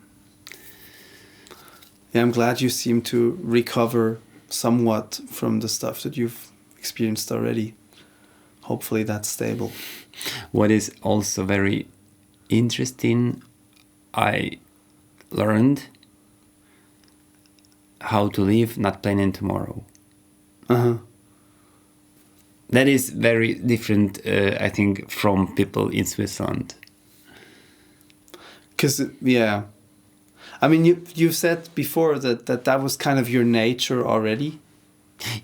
[SPEAKER 1] I'm glad you seem to recover somewhat from the stuff that you've experienced already. Hopefully that's stable.
[SPEAKER 2] What is also very interesting, I learned how to live not planning tomorrow.
[SPEAKER 1] Uh-huh.
[SPEAKER 2] That is very different, I think, from people in Switzerland.
[SPEAKER 1] Because, yeah. I mean, you've said before that was kind of your nature already.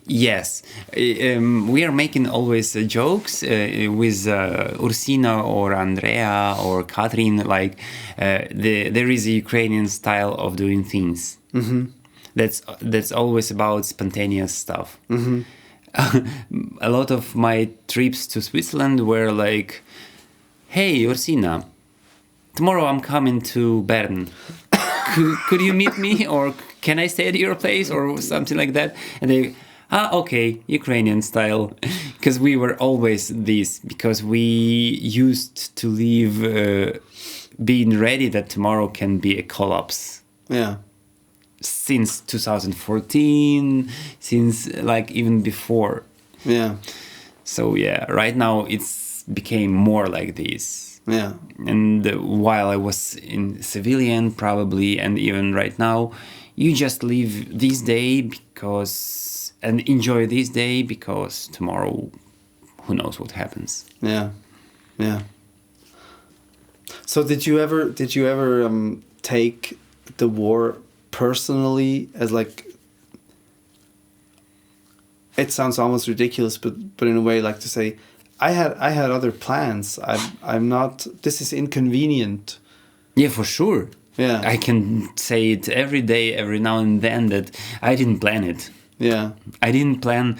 [SPEAKER 2] Yes, we are making always jokes with Ursina or Andrea or Katrin. Like there is a Ukrainian style of doing things.
[SPEAKER 1] Mm-hmm.
[SPEAKER 2] That's always about spontaneous stuff.
[SPEAKER 1] Mm-hmm.
[SPEAKER 2] A lot of my trips to Switzerland were like, "Hey Ursina, tomorrow I'm coming to Bern. Could you meet me, or can I stay at your place, or something like that?" And they, okay, Ukrainian style, because we were always this, because we used to live being ready that tomorrow can be a collapse.
[SPEAKER 1] Yeah.
[SPEAKER 2] Since 2014, since like even before.
[SPEAKER 1] Yeah.
[SPEAKER 2] So yeah, right now it's became more like this.
[SPEAKER 1] Yeah.
[SPEAKER 2] And while I was in civilian probably, and even right now, you just live this day and enjoy this day, because tomorrow, who knows what happens.
[SPEAKER 1] Yeah. Yeah. So did you ever take the war personally as like, it sounds almost ridiculous, but in a way, like to say, I had other plans. I'm not. This is inconvenient.
[SPEAKER 2] Yeah, for sure.
[SPEAKER 1] Yeah.
[SPEAKER 2] I can say it every day, every now and then, that I didn't plan it.
[SPEAKER 1] Yeah.
[SPEAKER 2] I didn't plan.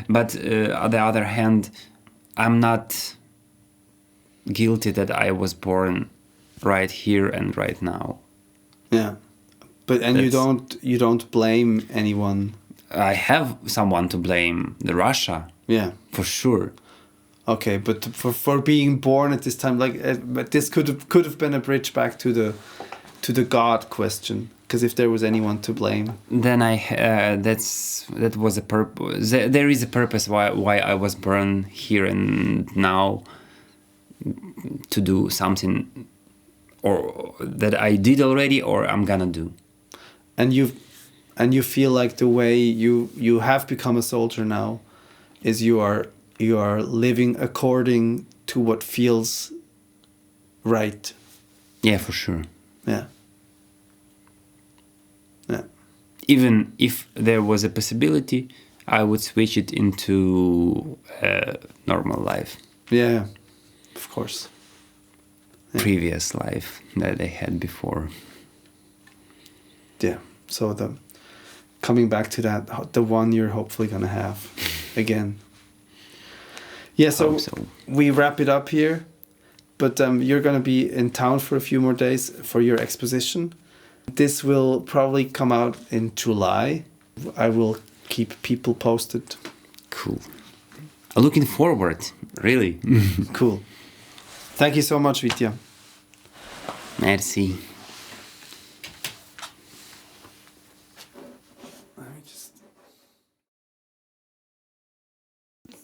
[SPEAKER 2] But on the other hand, I'm not guilty that I was born right here and right now.
[SPEAKER 1] Yeah. But you don't blame anyone.
[SPEAKER 2] I have someone to blame, the Russia.
[SPEAKER 1] Yeah.
[SPEAKER 2] For sure.
[SPEAKER 1] Okay, but for being born at this time, like, but this could have been a bridge back to the God question, because if there was anyone to blame,
[SPEAKER 2] then that was a purpose. There is a purpose why I was born here and now, to do something, or that I did already, or I'm gonna do.
[SPEAKER 1] And you feel like the way you have become a soldier now is you are living according to what feels right.
[SPEAKER 2] Yeah, for sure.
[SPEAKER 1] Yeah. Yeah.
[SPEAKER 2] Even if there was a possibility, I would switch it into a normal life.
[SPEAKER 1] Yeah, of course. Yeah.
[SPEAKER 2] Previous life that I had before.
[SPEAKER 1] Yeah. So coming back to that, the one you're hopefully gonna have again. Yeah. So we wrap it up here, but you're gonna be in town for a few more days for your exposition. This will probably come out in July. I will keep people posted.
[SPEAKER 2] Cool. Looking forward, really.
[SPEAKER 1] Cool. Thank you so much, Vitya.
[SPEAKER 2] Merci.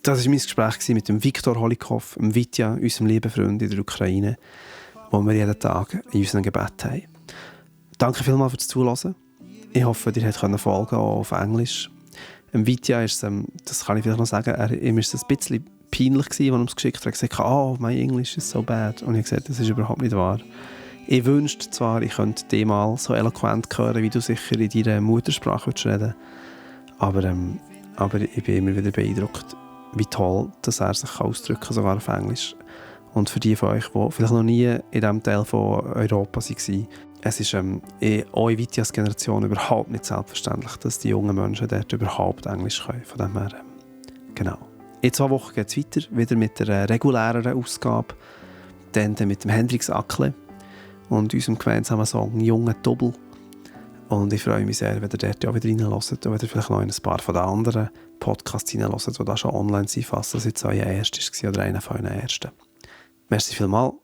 [SPEAKER 1] Das war mein Gespräch mit dem Viktor Holikov, dem Vitya, unserem lieben Freund in der Ukraine, wo wir jeden Tag in unserem Gebet haben. Danke vielmals fürs Zuhören. Ich hoffe, ihr könnt folgen, auch auf Englisch. Vitya ist, das kann ich vielleicht noch sagen, ihm war es ein bisschen peinlich, als er uns geschickt hat. Er hat gesagt, oh, my English is so bad. Und ich habe gesagt, das ist überhaupt nicht wahr. Ich wünschte zwar, ich könnte dich mal so eloquent hören, wie du sicher in deiner Muttersprache reden würdest, aber ich bin immer wieder beeindruckt, wie toll dass er sich ausdrücken kann, sogar auf Englisch. Und für die von euch, die vielleicht noch nie in diesem Teil von Europa waren, es ist auch in Vityas Generation überhaupt nicht selbstverständlich, dass die jungen Menschen dort überhaupt Englisch können. Von dem her, genau. In 2 Wochen geht es weiter, wieder mit der reguläreren Ausgabe, dann mit dem Hendrix Ackle und unserem gemeinsamen Song «Junge Double». Und ich freue mich sehr, wenn ihr dort auch wieder reinhört und wenn ihr vielleicht noch in ein paar von den anderen Podcasts reinhört, die da schon online sind, falls das jetzt euer erstes war oder einer von euren ersten. Merci vielmals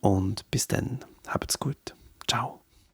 [SPEAKER 1] und bis dann. Habt's gut. Ciao.